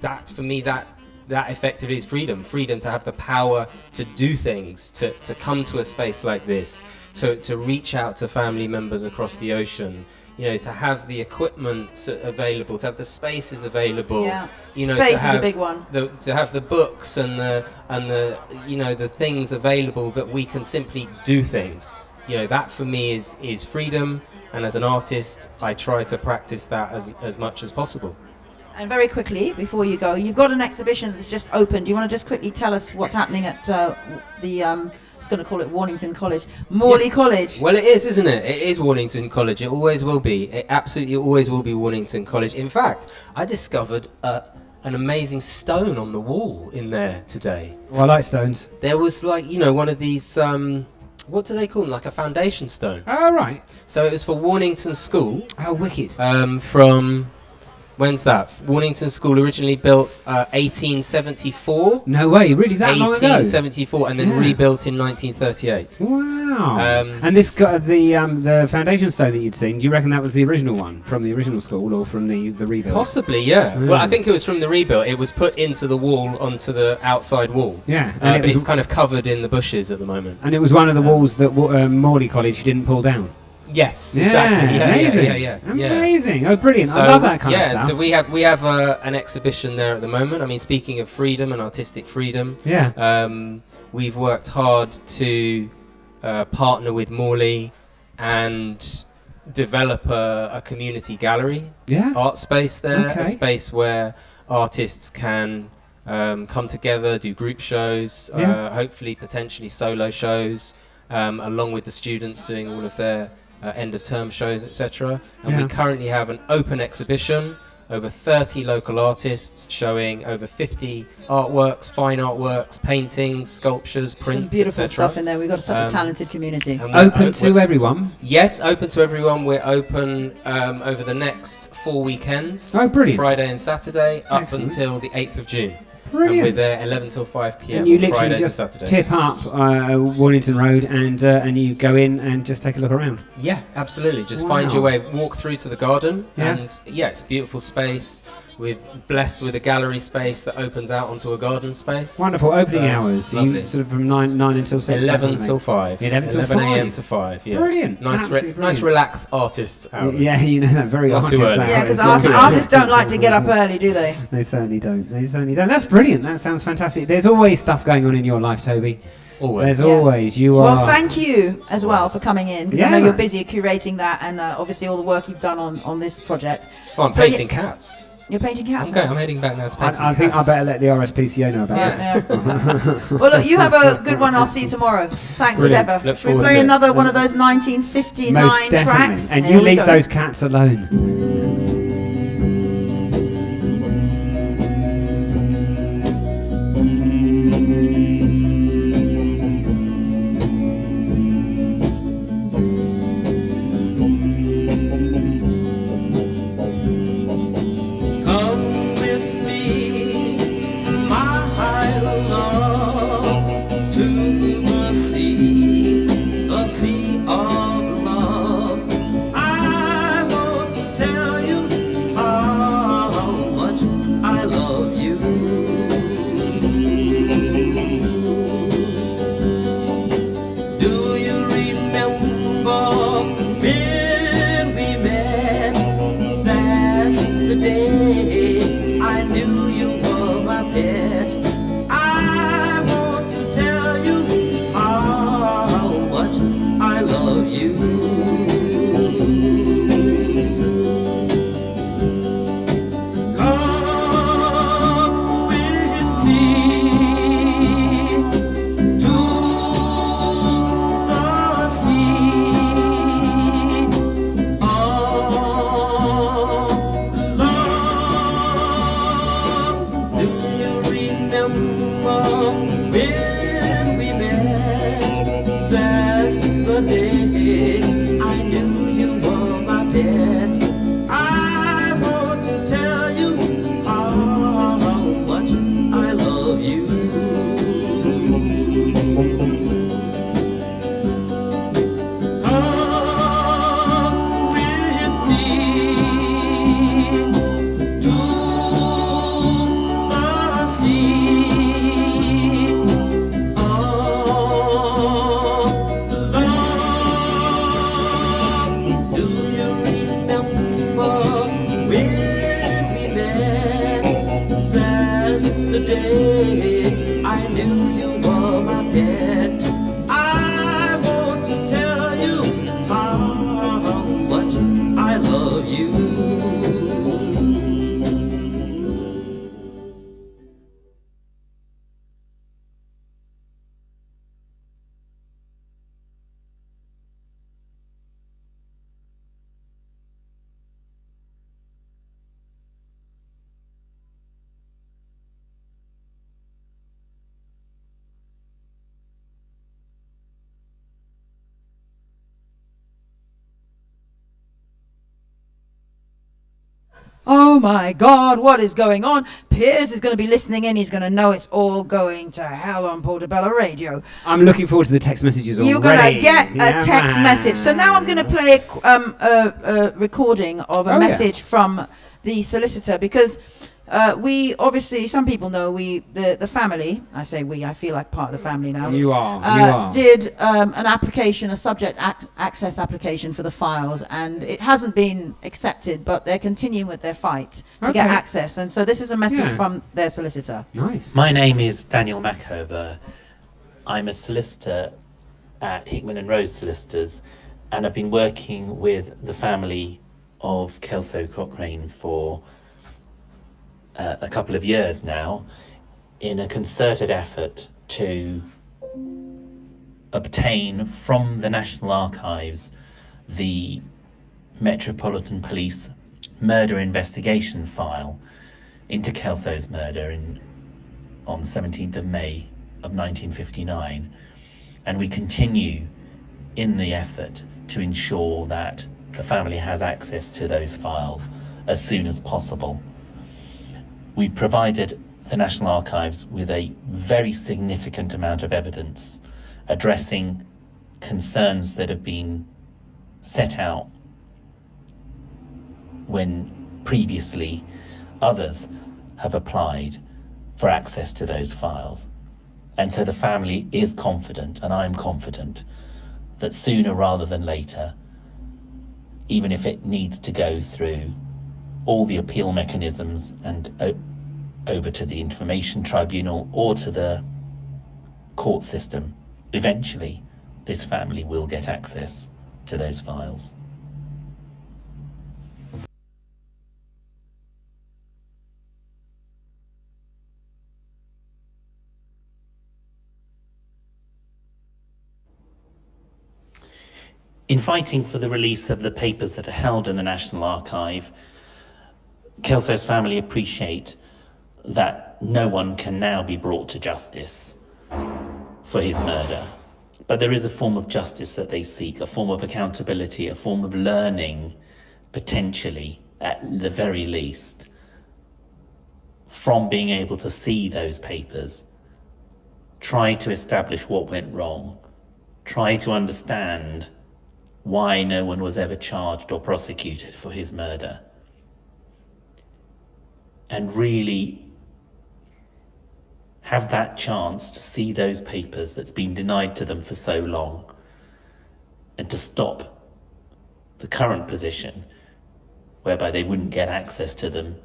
That for me, that effectively is freedom to have the power to do things, to come to a space like this, to reach out to family members across the ocean, to have the equipment available, to have the spaces available. Yeah, space is a big one. To have the books and the things available that we can simply do things. That for me is freedom, and as an artist, I try to practice that as much as possible. And very quickly, before you go, you've got an exhibition that's just opened. Do you want to just quickly tell us what's happening at I was going to call it Warnington College, Morley College? Well, it is, isn't it? It is Warnington College. It always will be. It absolutely always will be Warnington College. In fact, I discovered an amazing stone on the wall in there today. Well, I like stones. There was one of these, what do they call them? Like a foundation stone. Oh, right. So it was for Warnington School. Oh, wicked. From... When's that? Warnington School originally built 1874. No way, really that long ago? 1874, and then rebuilt in 1938. Wow. And this got the foundation stone that you'd seen, do you reckon that was the original one from the original school or from the rebuild? Possibly, yeah. Well, I think it was from the rebuild. It was put into the wall, onto the outside wall. Yeah. But it's kind of covered in the bushes at the moment. And it was one of the walls that Morley College didn't pull down. Yes, exactly. Yeah, amazing. Oh, brilliant. I love that kind of stuff. So we have an exhibition there at the moment. I mean, speaking of freedom and artistic freedom, we've worked hard to partner with Morley and develop a community gallery, art space there, a space where artists can come together, do group shows, hopefully potentially solo shows, along with the students doing all of their end of term shows, etc. And we currently have an open exhibition, over 30 local artists showing over 50 artworks, fine artworks, paintings, sculptures, prints, some beautiful etc. stuff in there. We've got such a talented community. Open to everyone? Yes, open to everyone. We're open over the next 4 weekends. Oh, brilliant. Friday and Saturday, up until the 8th of June. Brilliant. And we're there 11 till 5 p.m. And you on literally Fridays just and Saturdays. tip up Warnington Road and you go in and just take a look around. Yeah, absolutely. Just find your way, walk through to the garden, Yeah. and it's a beautiful space. We're blessed with a gallery space that opens out onto a garden space. Wonderful opening hours. Lovely. You sort of from 9 until 6. 11 till 5. 11 a.m. to 5. Yeah. Brilliant. Nice, nice relaxed artists hours. Yeah, you know that very Not too artist. early. Yeah, because artists don't like to get up early, do they? They certainly don't. That's brilliant. That sounds fantastic. There's always stuff going on in your life, Toby. Always. There's always. You are. Well, thank you as well for coming in, because I know you're busy curating that and obviously all the work you've done on this project. Well, I'm painting cats. You're painting cats? I'm heading back now to paint some I think I cats. better let the RSPCA know about this. Yeah. Well, look, you have a good one. I'll see you tomorrow. Thanks Brilliant. as ever. Look Should we forward play to it. another one of those 1959 Most definitely. tracks? And Here you we leave go. those cats alone. Come with me, my love, to the sea of love. I want to tell you when we met. That's the day I knew you were my pet. I want to tell you how much I love you. Come with me to the sea of love. Do you remember when we met? That's the day I knew you were my pet. I want to tell you how much I love you. Oh my God, what is going on? Piers is going to be listening in. He's going to know it's all going to hell on Portobello Radio. I'm looking forward to the text messages already. You're going to get a text message. So now I'm going to play a recording of a message from the solicitor, because we obviously, some people know the family, I say we, I feel like part of the family now. You are. Did an application, a subject access application for the files, and it hasn't been accepted, but they're continuing with their fight to get access. And so this is a message from their solicitor. Nice. My name is Daniel Mackover. I'm a solicitor at Hickman and Rose Solicitors, and I've been working with the family of Kelso Cochrane for a couple of years now, in a concerted effort to obtain from the National Archives the Metropolitan Police murder investigation file into Kelso's murder on the 17th of May of 1959. And we continue in the effort to ensure that the family has access to those files as soon as possible. We provided the National Archives with a very significant amount of evidence addressing concerns that have been set out when previously others have applied for access to those files. And so the family is confident, and I'm confident, that sooner rather than later, even if it needs to go through all the appeal mechanisms and over to the Information Tribunal or to the court system, eventually this family will get access to those files. In fighting for the release of the papers that are held in the National Archive, Kelso's family appreciate that no one can now be brought to justice for his murder. But there is a form of justice that they seek, a form of accountability, a form of learning, potentially, at the very least, from being able to see those papers, try to establish what went wrong, try to understand why no one was ever charged or prosecuted for his murder, and really have that chance to see those papers that's been denied to them for so long, and to stop the current position whereby they wouldn't get access to them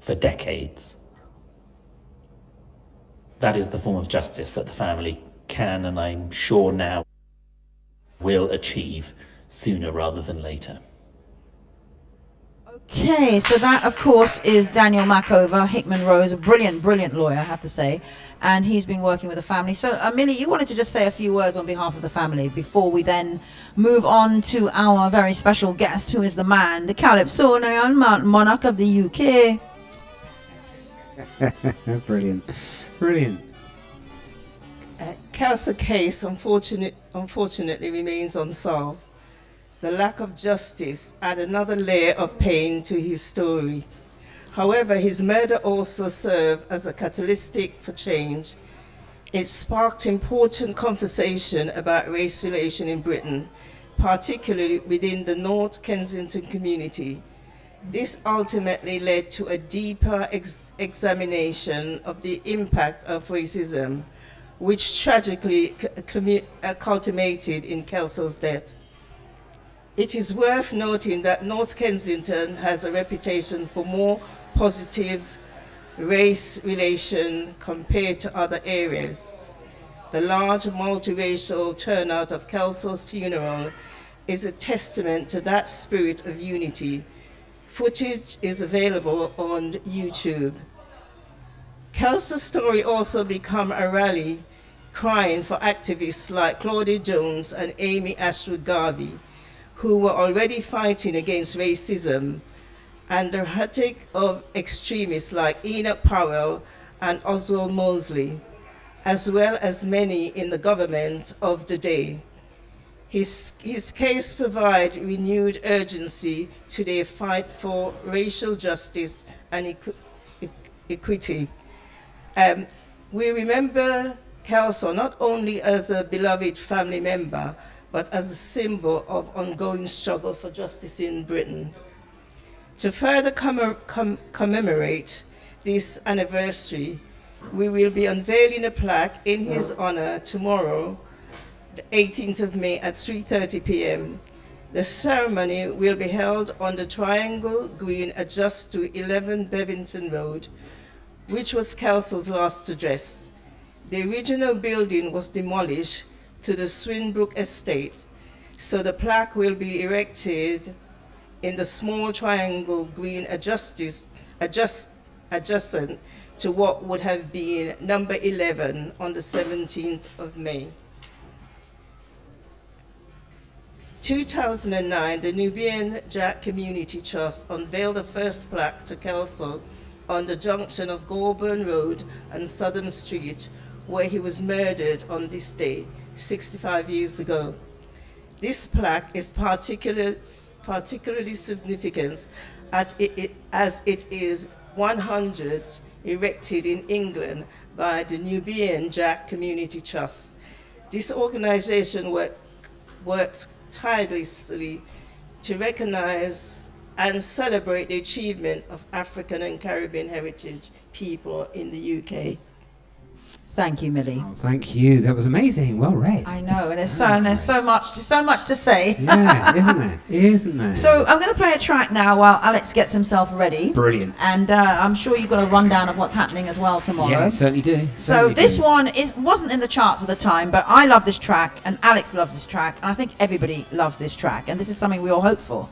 for decades. That is the form of justice that the family can, and I'm sure now, will achieve sooner rather than later. Okay, so that, of course, is Daniel Mackover, Hickman Rose, a brilliant, brilliant lawyer, I have to say, and he's been working with the family. So, Millie, you wanted to just say a few words on behalf of the family before we then move on to our very special guest, who is the man, the Calypsonian monarch of the UK. Brilliant, brilliant. Kelso case unfortunately remains unsolved. The lack of justice add another layer of pain to his story. However, his murder also served as a catalyst for change. It sparked important conversation about race relations in Britain, particularly within the North Kensington community. This ultimately led to a deeper examination of the impact of racism, which tragically culminated in Kelso's death. It is worth noting that North Kensington has a reputation for more positive race relation compared to other areas. The large multiracial turnout of Kelso's funeral is a testament to that spirit of unity. Footage is available on YouTube. Kelso's story also became a rally crying for activists like Claudia Jones and Amy Ashwood Garvey, who were already fighting against racism, and the rhetoric of extremists like Enoch Powell and Oswald Mosley, as well as many in the government of the day. His case provides renewed urgency to their fight for racial justice and equity. We remember Kelso not only as a beloved family member, but as a symbol of ongoing struggle for justice in Britain. To further commemorate this anniversary, we will be unveiling a plaque in his honor tomorrow, the 18th of May at 3:30 p.m. The ceremony will be held on the Triangle Green adjacent to 11 Bevington Road, which was Kelso's last address. The original building was demolished to the Swinbrook estate, so the plaque will be erected in the small Triangle Green adjacent to what would have been number 11 on the 17th of May. 2009, the Nubian Jack Community Trust unveiled the first plaque to Kelso on the junction of Goulburn Road and Southern Street, where he was murdered on this day 65 years ago. This plaque is particularly significant as it is 100 erected in England by the Nubian Jack Community Trust. This organization works tirelessly to recognize and celebrate the achievement of African and Caribbean heritage people in the UK. Thank you, Millie. Oh, thank you. That was amazing. Well read. I know, and there's so much to say. Yeah, isn't there? Isn't there? So I'm going to play a track now while Alex gets himself ready. Brilliant. And I'm sure you've got a rundown of what's happening as well tomorrow. Yeah, certainly do. So this one wasn't in the charts at the time, but I love this track, and Alex loves this track, and I think everybody loves this track, and this is something we all hope for.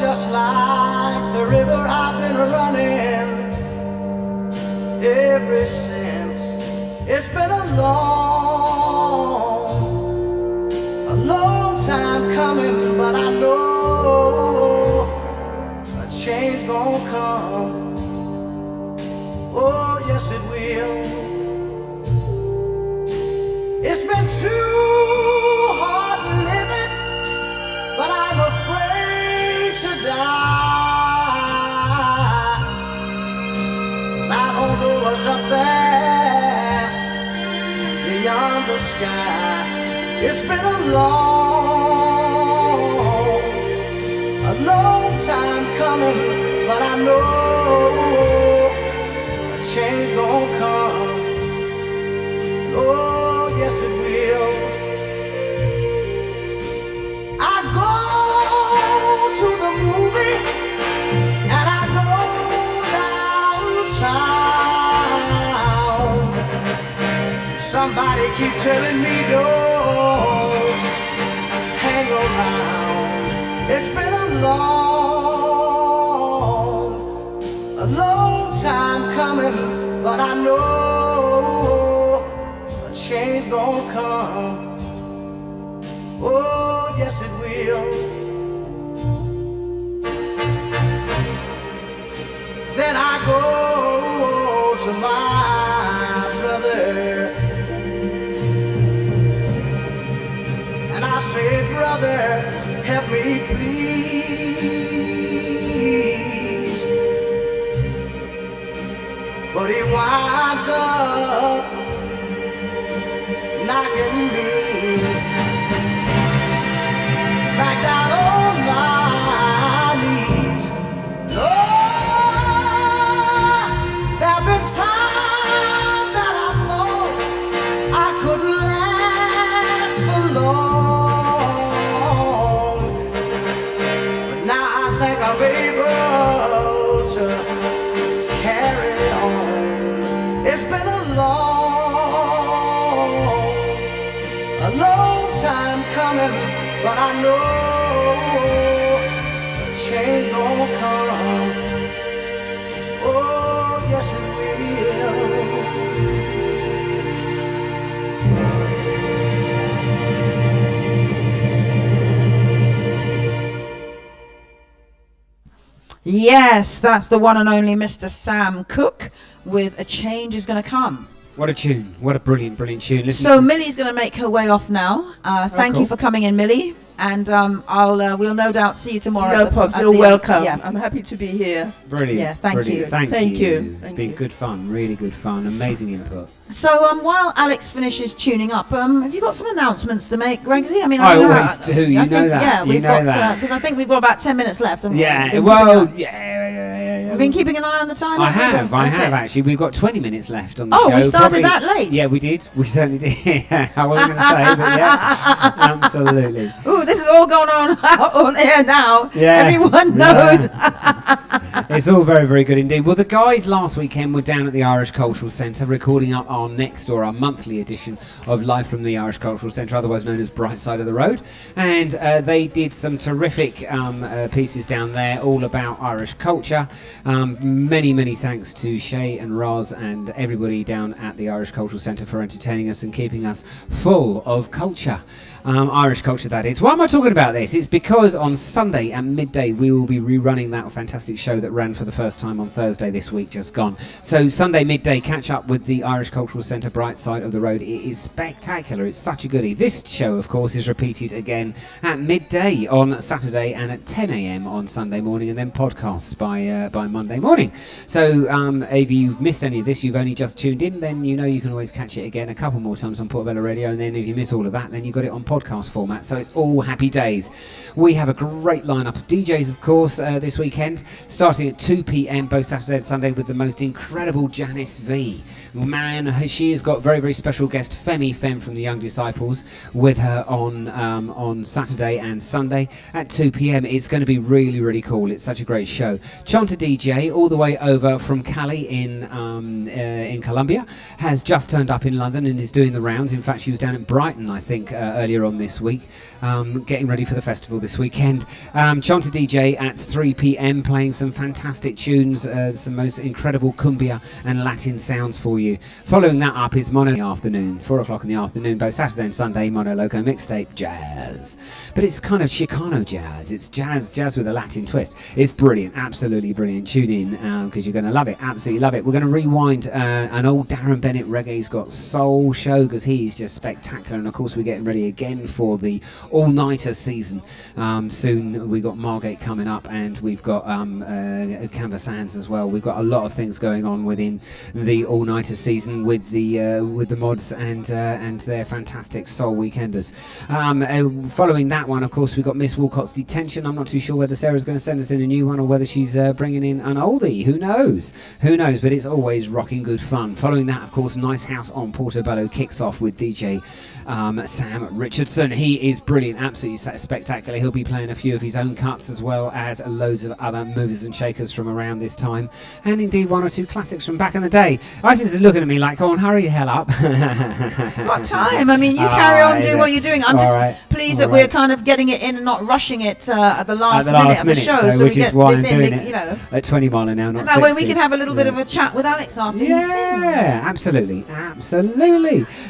Just like the river I've been running ever since. It's been a long time coming, but I know a change gonna come. Oh, yes it will. It's been too hard living, but I'm afraid to die, 'cause I don't know what's up there beyond the sky. It's been a long time coming, but I know a change gonna come. Oh, yes it will. I go to the movie and I go downtown. Somebody keep telling me don't hang around. It's been a long time coming, but I know a change gonna come. Oh, yes it will. Then I go to my brother and I say, brother, help me please. But he winds up knocking me back down on my knees. Lord, there've been times that I thought I couldn't last for long, but now I think I'm able to carry on. It's been a long time coming, but I know change gonna come. Oh, yes it will. Yes, that's the one and only Mr. Sam Cooke with A Change Is Gonna Come. What a tune. What a brilliant, brilliant tune. Listen So Millie's going to make her way off now. Thank cool. you for coming in, Millie. And we'll no doubt see you tomorrow. No problems. You're welcome. I'm happy to be here. Brilliant. Yeah, thank brilliant. you. Thank you. It's Thank been you. good fun, really good fun, amazing input. So while Alex finishes tuning up, have you got some announcements to make, Gregsy? I mean, I don't know always do. You I know think, that. Yeah, You we've know got that. because I think we've got about 10 minutes left. haven't we? Yeah, We've been well, keeping yeah. We've been keeping an eye on the time. I haven't we? have Okay. actually. We've got 20 minutes left on the Oh, show. we started Probably- that late? Yeah, we did. We certainly did. I wasn't going to say, but yeah, absolutely. Ooh, this is all going on on air now. Yeah, Everyone knows. It's all very, very good indeed. Well, the guys last weekend were down at the Irish Cultural Centre recording up our next or our monthly edition of Live from the Irish Cultural Centre, otherwise known as Bright Side of the Road. And they did some terrific pieces down there all about Irish culture. Many, many thanks to Shay and Roz and everybody down at the Irish Cultural Centre for entertaining us and keeping us full of culture. Irish culture, that is. Why am I talking about this? It's because on Sunday at midday we will be rerunning that fantastic show that ran for the first time on Thursday this week, just gone. So Sunday midday, catch up with the Irish Cultural Centre Bright Side of the Road. It is spectacular. It's such a goodie. This show, of course, is repeated again at midday on Saturday and at 10 a.m. on Sunday morning, and then podcasts by Monday morning. So if you've missed any of this, you've only just tuned in, then you know you can always catch it again a couple more times on Portobello Radio, and then if you miss all of that, then you've got it on podcast format, so it's all happy days. We have a great lineup of DJs, of course, this weekend, starting at 2 p.m. both Saturday and Sunday with the most incredible Janice V. Man, she has got very, very special guest Femi Fem from the Young Disciples with her on Saturday and Sunday at 2 p.m. It's going to be really, really cool. It's such a great show. Chanta DJ, all the way over from Cali in Colombia, has just turned up in London and is doing the rounds. In fact, she was down at Brighton, I think, earlier on this week, getting ready for the festival this weekend. Chanta DJ at 3 p.m. playing some fantastic tunes, some most incredible cumbia and Latin sounds for you. Following that up is Mono in the afternoon, 4 o'clock in the afternoon, both Saturday and Sunday, Mono Loco mixtape jazz. But it's kind of Chicano jazz. It's jazz with a Latin twist. It's brilliant, absolutely brilliant. Tune in because you're going to love it, absolutely love it. We're going to rewind an old Darren Bennett Reggae's Got Soul show because he's just spectacular. And of course, we're getting ready again for the all-nighter season. Soon we got Margate coming up, and we've got Canvas Hands as well. We've got a lot of things going on within the all-nighter season with the mods and their fantastic soul weekenders. Following that one, of course, we've got Miss Walcott's Detention. I'm not too sure whether Sarah's going to send us in a new one or whether she's bringing in an oldie. Who knows? Who knows? But it's always rocking good fun. Following that, of course, Nice House on Portobello kicks off with DJ Sam Richardson. Richardson. He is brilliant, absolutely spectacular. He'll be playing a few of his own cuts as well as loads of other movers and shakers from around this time, and indeed one or two classics from back in the day. Isis is looking at me like, "Go on, hurry the hell up." What time? I mean, you carry on, do what you're doing. I'm just pleased that we're kind of getting it in and not rushing it at the last minute of the show, so which we is get why this I'm in, doing you know. At 20 mile an hour, not And that way 60. we can have a little bit of a chat with Alex after he sings. Yeah, absolutely.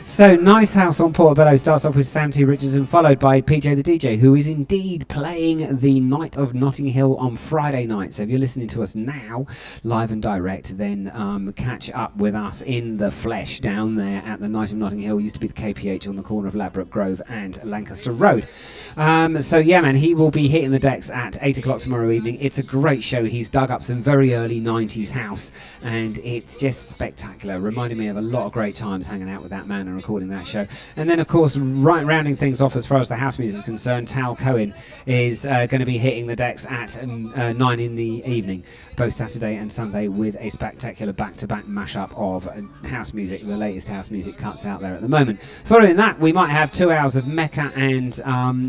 So, Nice House on Portobello starts off with Sam T. Richardson, followed by PJ the DJ, who is indeed playing the Night of Notting Hill on Friday night. So if you're listening to us now, live and direct, then catch up with us in the flesh down there at the Night of Notting Hill. Used to be the KPH on the corner of Ladbroke Grove and Lancaster Road. So yeah, man, he will be hitting the decks at 8 o'clock tomorrow evening. It's a great show. He's dug up some very early 90s house, and it's just spectacular. Reminded me of a lot of great times hanging out with that man and recording that show. And then, of course, rounding things off as far as the house music is concerned, Tal Cohen is going to be hitting the decks at 9 in the evening, both Saturday and Sunday, with a spectacular back-to-back mashup of house music, the latest house music cuts out there at the moment. Following that, we might have 2 hours of Mecca and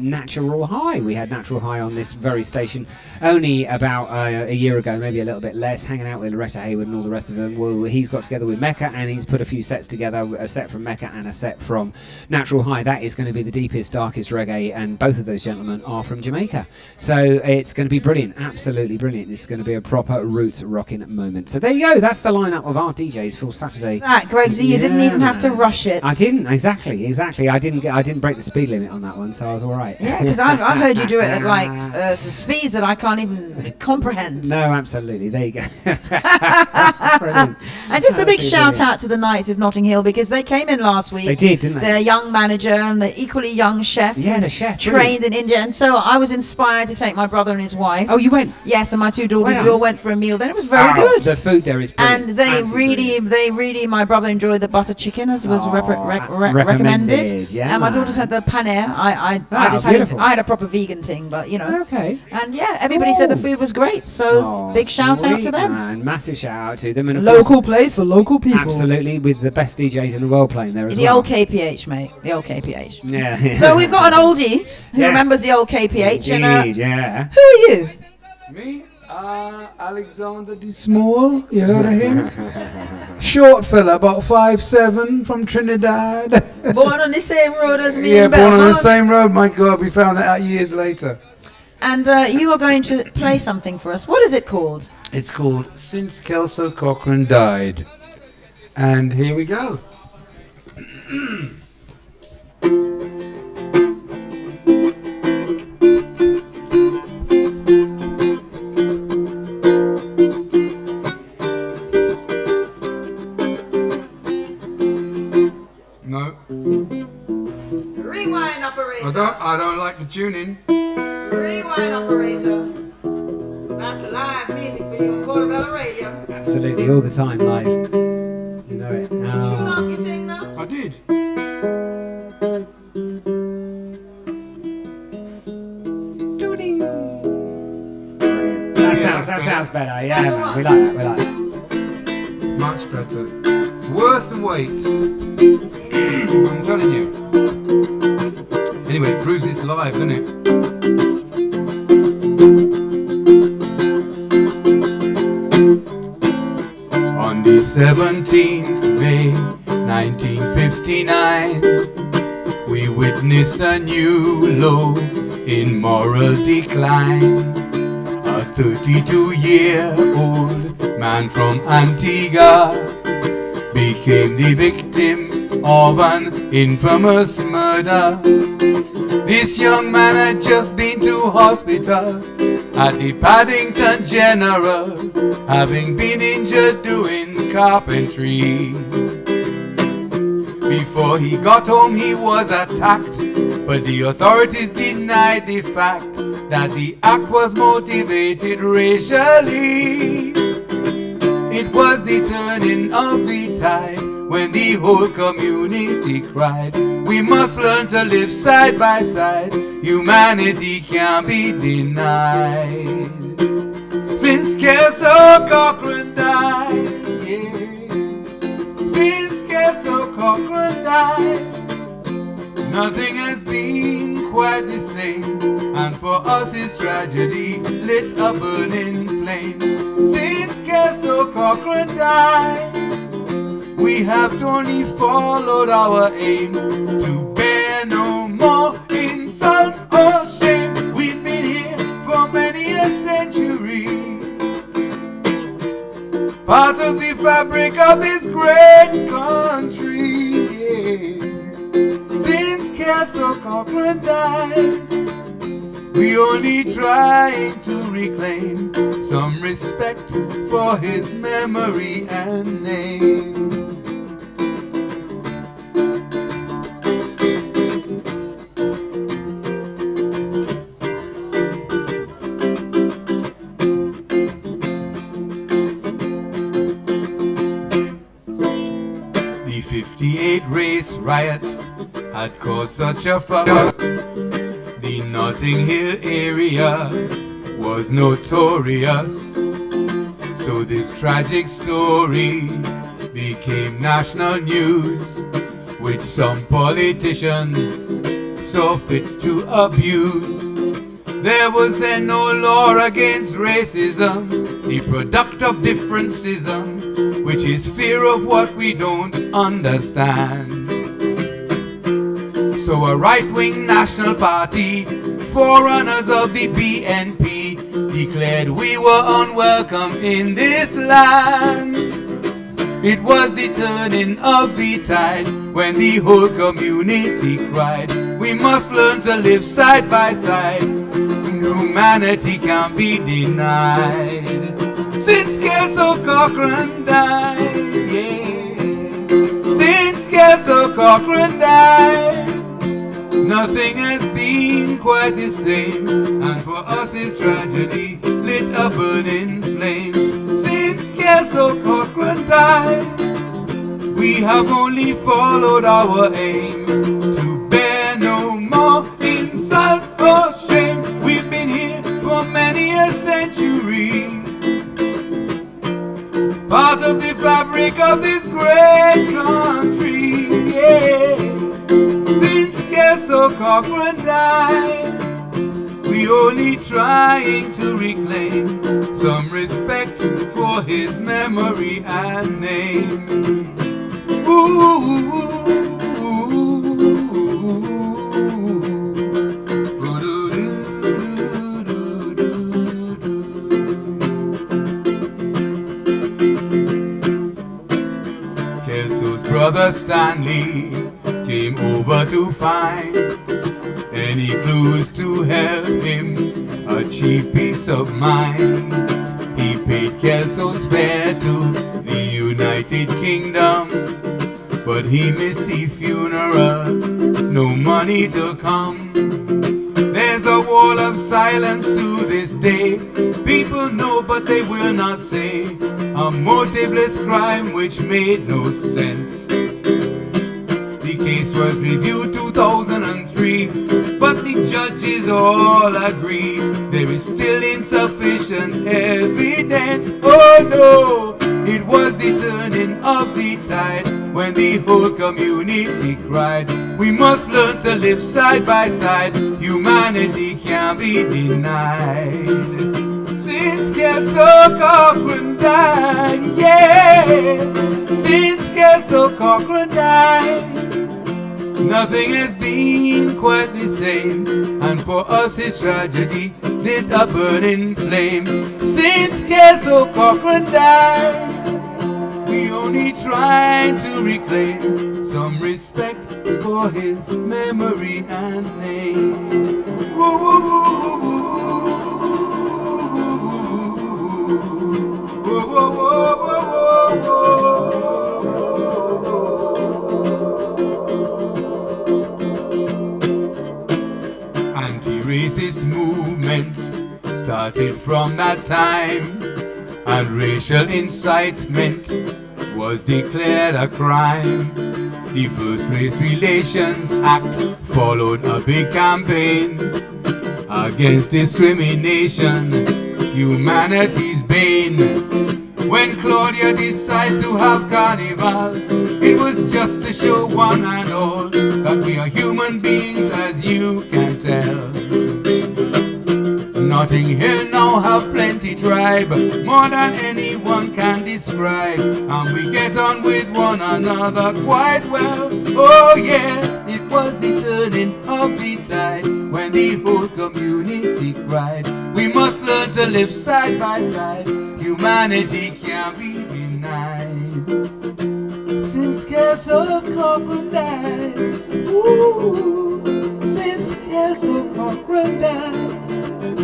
Natural High. We had Natural High on this very station only about a year ago, maybe a little bit less, hanging out with Loretta Hayward and all the rest of them. Well, he's got together with Mecca, and he's put a few sets together, a set from Mecca and a set from Natural High. That is going to be the deepest, darkest reggae, and both of those gentlemen are from Jamaica. So it's going to be brilliant, absolutely brilliant. It's going to be a proper roots rocking moment. So there you go, that's the lineup of our DJs for Saturday. That, Greg Z, you didn't even have to rush it. I didn't, exactly. I didn't break the speed limit on that one, so I was all right. Yeah, because I've heard you do it at like the speeds that I can't even comprehend. No, absolutely. There you go. And just a big shout out to the Knights of Notting Hill, because they came in last week. They did, didn't they? Their young manager and the equally young chef. Yeah, the chef. Trained in India. And so I was inspired to take my brother and his wife. Oh, you went? Yes, and my 2 daughters. Wow. We all went for a meal. Then it was very good. The food there is brilliant. And they really, my brother enjoyed the butter chicken, as was recommended. Yeah, and my daughters had the paneer. I just had a proper vegan thing, but you know. Okay. And yeah, everybody said the food was great. So big shout out to them. Man, massive shout out to them. And Local place for local people. Absolutely, with the best DJs in the world playing there as well. The old KPH, mate. The old KPH. Yeah. So we've got an oldie who remembers the old KPH. Indeed, and yeah. Who are you? Me? Alexander D. Small. You heard of him? Short fella, about 5'7", from Trinidad. Born on the same road as me. Yeah, born on the same road. My God, we found that out years later. And you are going to play something for us. What is it called? It's called Since Kelso Cochran Died. And here we go. No. Rewind, operator. I don't like the tuning. Rewind, operator. That's live music for you on Portobello Radio. Absolutely, all the time live. You know it. Tune up your thing now. I did. That sounds better. Yeah, man. We like that. Much better. Worth the wait. I'm telling you. Anyway, it proves it's live, doesn't it? On the 17th May 1959, we witnessed a new low in moral decline. A 32-year-old man from Antigua became the victim of an infamous murder. This young man had just been to hospital at the Paddington General, having been injured doing carpentry. Before he got home he was attacked, but the authorities denied the fact that the act was motivated racially. It was the turning of the tide when the whole community cried, we must learn to live side by side, humanity can't be denied. Since Kelso Cochran died, yeah. Since Kelso Cochran died, Nothing has been quite the same, and for us is tragedy lit a burning flame. Since Kelso Cochrane died, we have only followed our aim to bear no more insults or shame. We've been here for many a century, part of the fabric of this great country. Since Kelso Cochrane died, we only trying to reclaim some respect for his memory and name. The 58 race riots had caused such a fuss. The Notting Hill area was notorious, so this tragic story became national news, which some politicians saw fit to abuse. There was then no law against racism, the product of differencism, which is fear of what we don't understand. So a right-wing national party, forerunners of the BNP, declared we were unwelcome in this land. It was the turning of the tide when the whole community cried, we must learn to live side by side. Humanity can't be denied. Since Kelso Cochrane died, yeah. Since Kelso Cochrane died, nothing has been quite the same, and for us is tragedy lit a burning flame. Since Kelso Cochrane died, we have only followed our aim to bear no more insults or shame. We've been here for many a century, part of the fabric of this great country, yeah. Since Kelso Cochrane died, we only trying to reclaim some respect for his memory and name. Ooh. Kelso's brother Stanley came over to find any clues to help him achieve peace of mind. He paid Kelso's fare to the United Kingdom, but he missed the funeral, no money to come. There's a wall of silence to this day. People know but they will not say, a motiveless crime which made no sense. The case was reviewed 2003, but the judges all agree there is still insufficient evidence. Oh no, it was the turning of the tide when the whole community cried, we must learn to live side by side. Humanity can't be denied. Since Kelso Cochrane died, yeah. Since Kelso Cochrane died, nothing has been quite the same, and for us his tragedy lit a burning flame. Since Kelso Cochrane died, we only trying to reclaim some respect for his memory and name. Woo, woo, woo, woo, woo, woo, woo, woo, Anti-racist movements started from that time, and racial incitement was declared a crime. The first Race Relations Act followed a big campaign against discrimination, humanity's bane. When Claudia decided to have carnival, it was just to show one and all that we We are human beings, as you can tell. Notting Hill now have plenty tribe, more than anyone can describe, and we get on with one another quite well. Oh yes, it was the turning of the tide when the whole community cried. We must learn to live side by side. Humanity can't be denied. Since Kelso Cochran died, ooh, since Kelso Cochran died,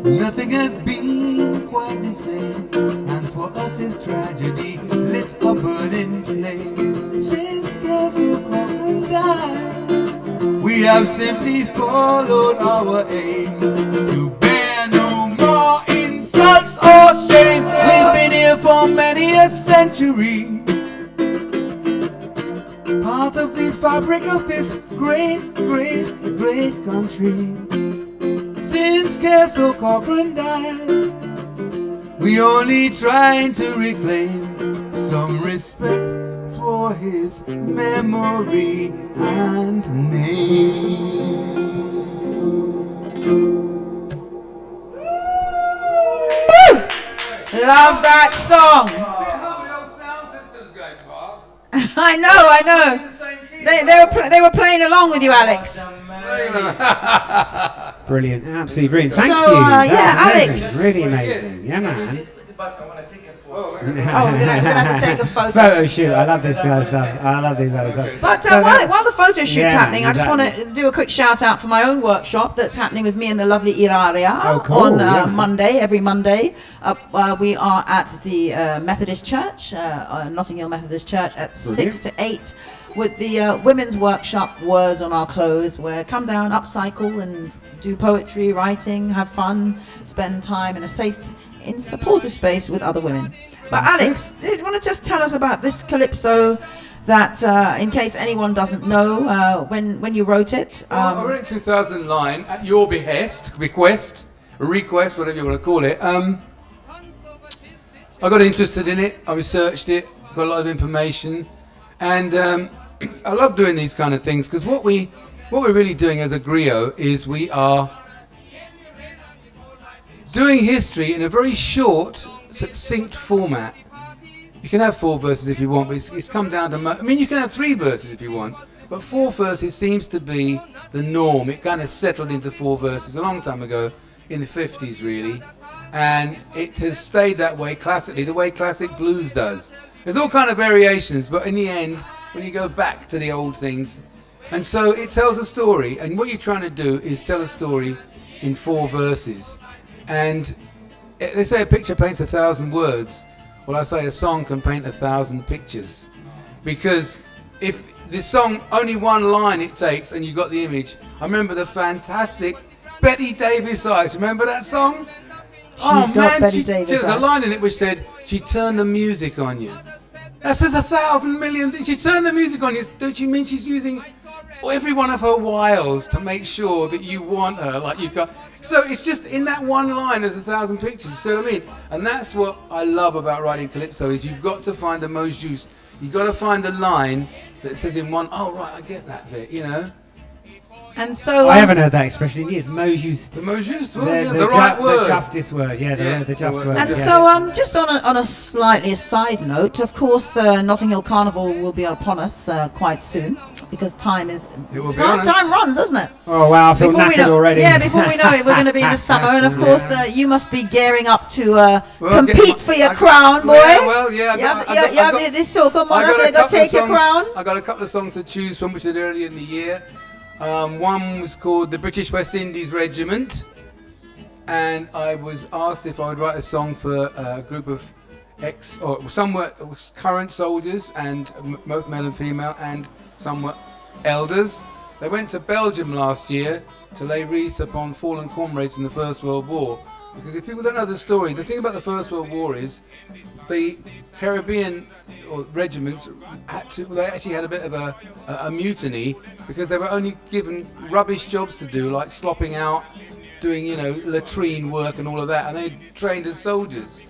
nothing has been quite the same, and for us his tragedy lit a burning flame. Since Kelso Cochran died, we have simply followed our aim to bear no more insults or shame. We've been here for many a century, part of the fabric of this great, great, great country. Since Kelso Cochran died, we only trying to reclaim some respect for his memory and name. Love that song. I know. They were playing along with you, Alex. Brilliant, absolutely brilliant. Thank So, you. yeah, Amazing, Alex. really amazing. Yeah, man. Oh, we're gonna have to take a photo. Photo shoot. I love this kind of stuff. I love these kind of stuff. But So while the photo shoot's yeah, happening, I just exactly. want to do a quick shout out for my own workshop that's happening with me and the lovely Iraria Oh, cool, on yeah. Monday, every Monday. We are at the Methodist Church, Notting Hill Methodist Church, at 6 to 8 with the women's workshop, Words on Our Clothes, where come down, upcycle and do poetry, writing, have fun, spend time in a safe, in supportive space with other women. But Alex, did you want to just tell us about this calypso that, in case anyone doesn't know, when you wrote it? I wrote it in 2009 at your bequest, request, whatever you want to call it. I got interested in it, I researched it, got a lot of information, and I love doing these kind of things because what we're really doing as a griot is we are doing history in a very short, succinct format. You can have 4 verses if you want, but it's come down to... I mean, you can have 3 verses if you want, but 4 verses seems to be the norm. It kind of settled into 4 verses a long time ago, in the 50s really, and it has stayed that way classically, the way classic blues does. There's all kind of variations, but in the end, when you go back to the old things, and so it tells a story, and what you're trying to do is tell a story in 4 verses. And they say a picture paints 1,000 words. Well, I say a song can paint 1,000 pictures. Because if the song, only one line it takes and you've got the image. I remember the fantastic Betty Davis Eyes. Remember that song? She's got Betty Davis there's a Eyes. line in it which said, she turned the music on you. That says 1,000 million things. She turned the music on you. Don't you mean she's using every one of her wiles to make sure that you want her, like you've got... So it's just in that one line there's 1,000 pictures, you see what I mean? And that's what I love about writing calypso, is you've got to find the most juice. You've got to find the line that says in one, oh right, I get that bit, you know? And so I haven't heard that expression in years. Mojus. The Mojus, well, the right word. The justice word, the just word. And yeah. so, just on a slightly side note, of course, Notting Hill Carnival will be upon us quite soon, because time is... It will be on us. Time runs, doesn't it? Oh wow, I feel Before we knackered know, already. Yeah, before we know it, we're going to be in the summer, and of course, you must be gearing up to compete for your crown, boy. This so come on, I'm going to take your crown. I got a couple of songs to choose from, which I did earlier in the year. One was called the British West Indies Regiment, and I was asked if I would write a song for a group of some were current soldiers, and both male and female, and some were elders. They went to Belgium last year to lay wreaths upon fallen comrades in the First World War. Because if people don't know the story, the thing about the First World War is the Caribbean regiments they actually had a bit of a mutiny, because they were only given rubbish jobs to do, like slopping out, doing latrine work and all of that, and they trained as soldiers.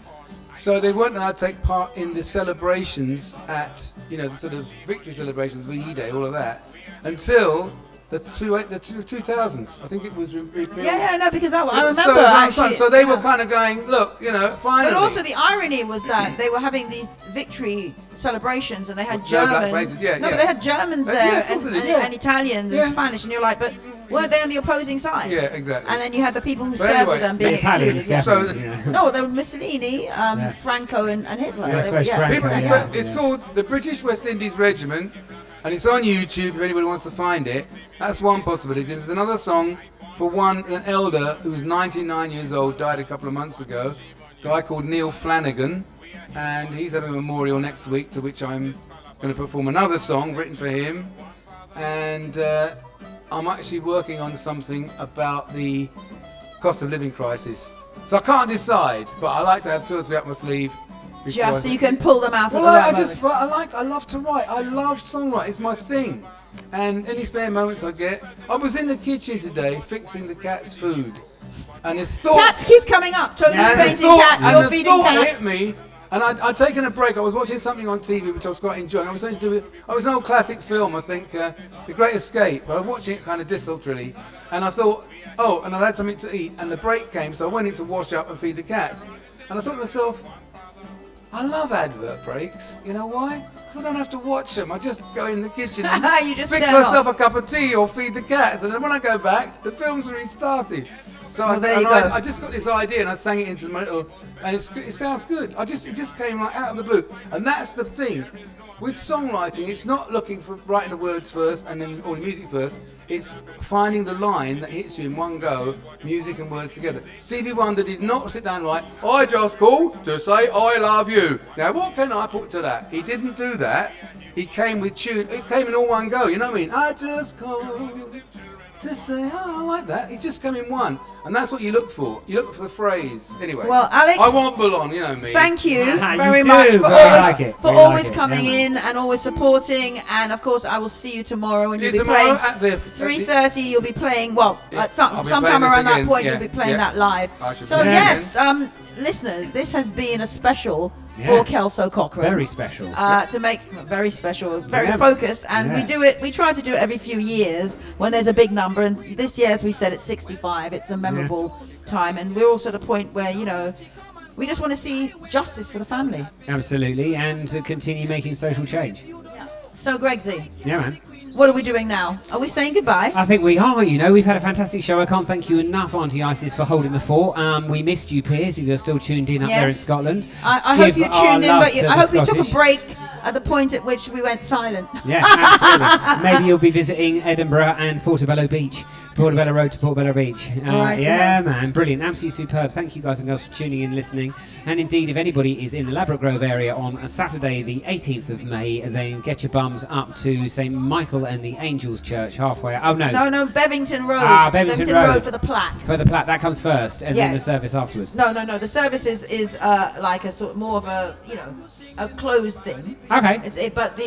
So they weren't allowed to take part in the celebrations at the sort of victory celebrations, VE Day, all of that, until the 2000s. I think it was rebuilt. Yeah, no, because I remember So, actually. so they were kind of going, look, finally. But also the irony was that they were having these victory celebrations, and they had No black Germans. faces, yeah, but yeah. they had Germans Yeah, there of course and, they did, and, yeah. and Italians Yeah. and Spanish, and you're like, but weren't they on the opposing side? Yeah, exactly. And then you had the people who But served anyway, with them The being Italians, excluded. Yeah. definitely. No, there were Mussolini, Franco, and Hitler. Yeah, I suppose Franco, exactly. yeah. But it's called the British West Indies Regiment, and it's on YouTube if anybody wants to find it. That's one possibility. There's another song for an elder who's 99 years old, died a couple of months ago, a guy called Neil Flanagan, and he's having a memorial next week, to which I'm going to perform another song written for him. And I'm actually working on something about the cost of living crisis. So I can't decide, but I like to have 2 or 3 up my sleeve. Just so you can pull them out Well, at the right moment. I love to write. I love songwriting. It's my thing. And any spare moments I get, I was in the kitchen today fixing the cat's food, and this thought. Cats keep coming up. Tony's painting cats. You're feeding thought cats. hit me, and I'd taken a break. I was watching something on TV which I was quite enjoying. I was something to do with. I was an old classic film, I think, The Great Escape. I was watching it kind of desultorily, and I thought, oh, and I had something to eat, and the break came, so I went in to wash up and feed the cats, and I thought to myself, I love advert breaks. You know why? Because I don't have to watch them. I just go in the kitchen and You just fix turn myself off. a cup of tea or feed the cats. And then when I go back, the film's restarted. So Well, there you go. I just got this idea and I sang it into my little, and it sounds good. It just came like out of the blue. And that's the thing. With songwriting, it's not looking for writing the words first and then all the music first. It's finding the line that hits you in one go, music and words together. Stevie Wonder did not sit down and write, I just called to say I love you. Now what can I put to that? He didn't do that. He came with tune. It came in all one go, you know what I mean? I just called to say, oh, I like that. It just came in one. And that's what you look for. You look for the phrase. Anyway. Well, Alex, I won't belong, you know me. Thank you You very do, much for but always, we like it. coming Yeah, in and always supporting. And of course, I will see you tomorrow, when See you'll you be tomorrow playing at the 3:30. You'll be playing Yeah, at I'll be sometime playing this around that again. point. Yeah, You'll be playing yeah. that live. I should So be there yes, listeners, this has been a special Yeah. for Kelso Cochrane. Very special. To make very special, very Yeah. focused, and Yeah. we try to do it every few years when there's a big number, and this year, as we said, it's 65. It's a memorable time, and we're also at a point where we just want to see justice for the family. Absolutely, and to continue making social change. So Gregsy, Yeah, man. what are we doing now? Are we saying goodbye? I think we are, we've had a fantastic show. I can't thank you enough, Auntie Isis, for holding the fort. We missed you, Piers, if you're still tuned in up there in Yes. Scotland. I hope Give you our tuned in, love but to I the hope you took a Scottish. break at the point at which we went silent. Yeah, absolutely. Maybe you'll be visiting Edinburgh and Portobello Beach. Portobello Road to Portobello Beach. Right, yeah, man, brilliant. Absolutely superb. Thank you guys and girls for tuning in, listening. And indeed, if anybody is in the Ladbroke Grove area on a Saturday, the 18th of May, then get your bums up to St. Michael and the Angels Church halfway. Oh, no. No, Bevington Road. Bevington Road. For the plaque. For the plaque, that comes first, and then Yeah. the service afterwards. No. The service is like a sort of more of a a closed thing. Okay. But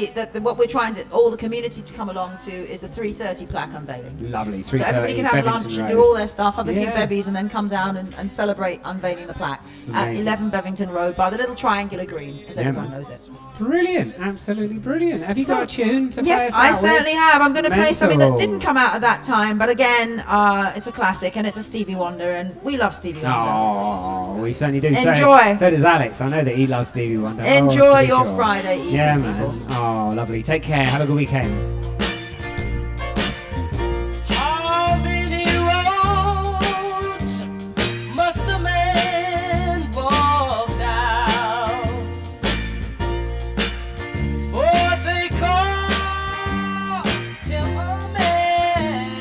what we're trying to all the community to come along to is a 3:30 plaque unveiling. Lovely. So everybody can have Bevington lunch and Road. do all their stuff, have a few Yeah. bevies, and then come down and celebrate unveiling the plaque at Amazing. 11 Bevington Road by the little triangular green, as Yeah, everyone man. knows it. Brilliant. Absolutely brilliant. Have you So- got a tune to play Yes, us I out certainly with? have. I'm going to play something that Mental. didn't come out at that time, but again, it's a classic and it's a Stevie Wonder, and we love Stevie Wonder. Oh, we certainly do. Enjoy. So does Alex. I know that he loves Stevie Wonder. Enjoy to be your sure. Friday evening, Yeah, people. man. Oh, lovely. Take care. Have a good weekend. How many roads must a man walk down before they call him a man?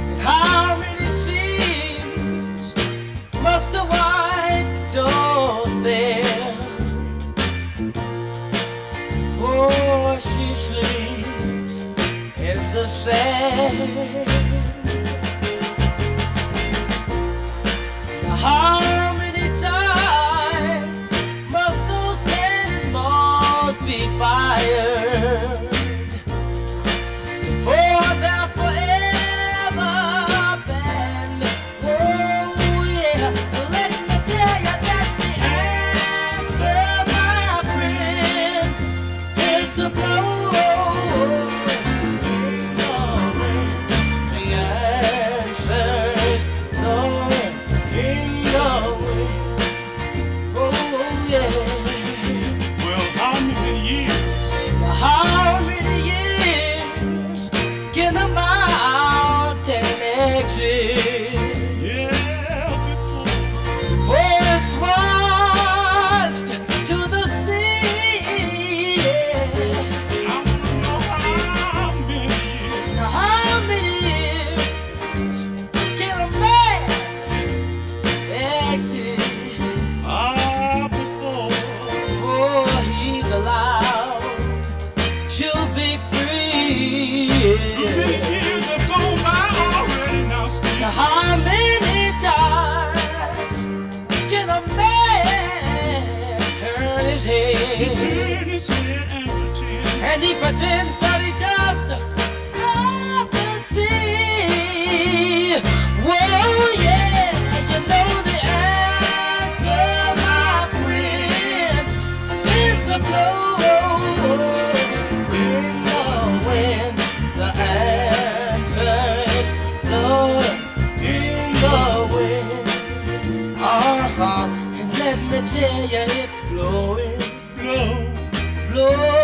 And how many seas must a white dove sail before she sleeps in the sand? Now how many times must those cannonballs be fired before they're forever banned? Oh yeah, let me tell you that the answer, my friend, is to blow exit. Before it's washed to the sea. I wanna know how many years can a man exit before he's allowed to be free. Too many years have gone by already now, Steve. Now how many times can a man turn his head? He turn his head and pretend. And he pretends that he just doesn't see. Whoa, yeah, you know the answer, my friend, is a blow in the wind. The answer is blowing in the wind. And let me tell you, it's blowing, blow.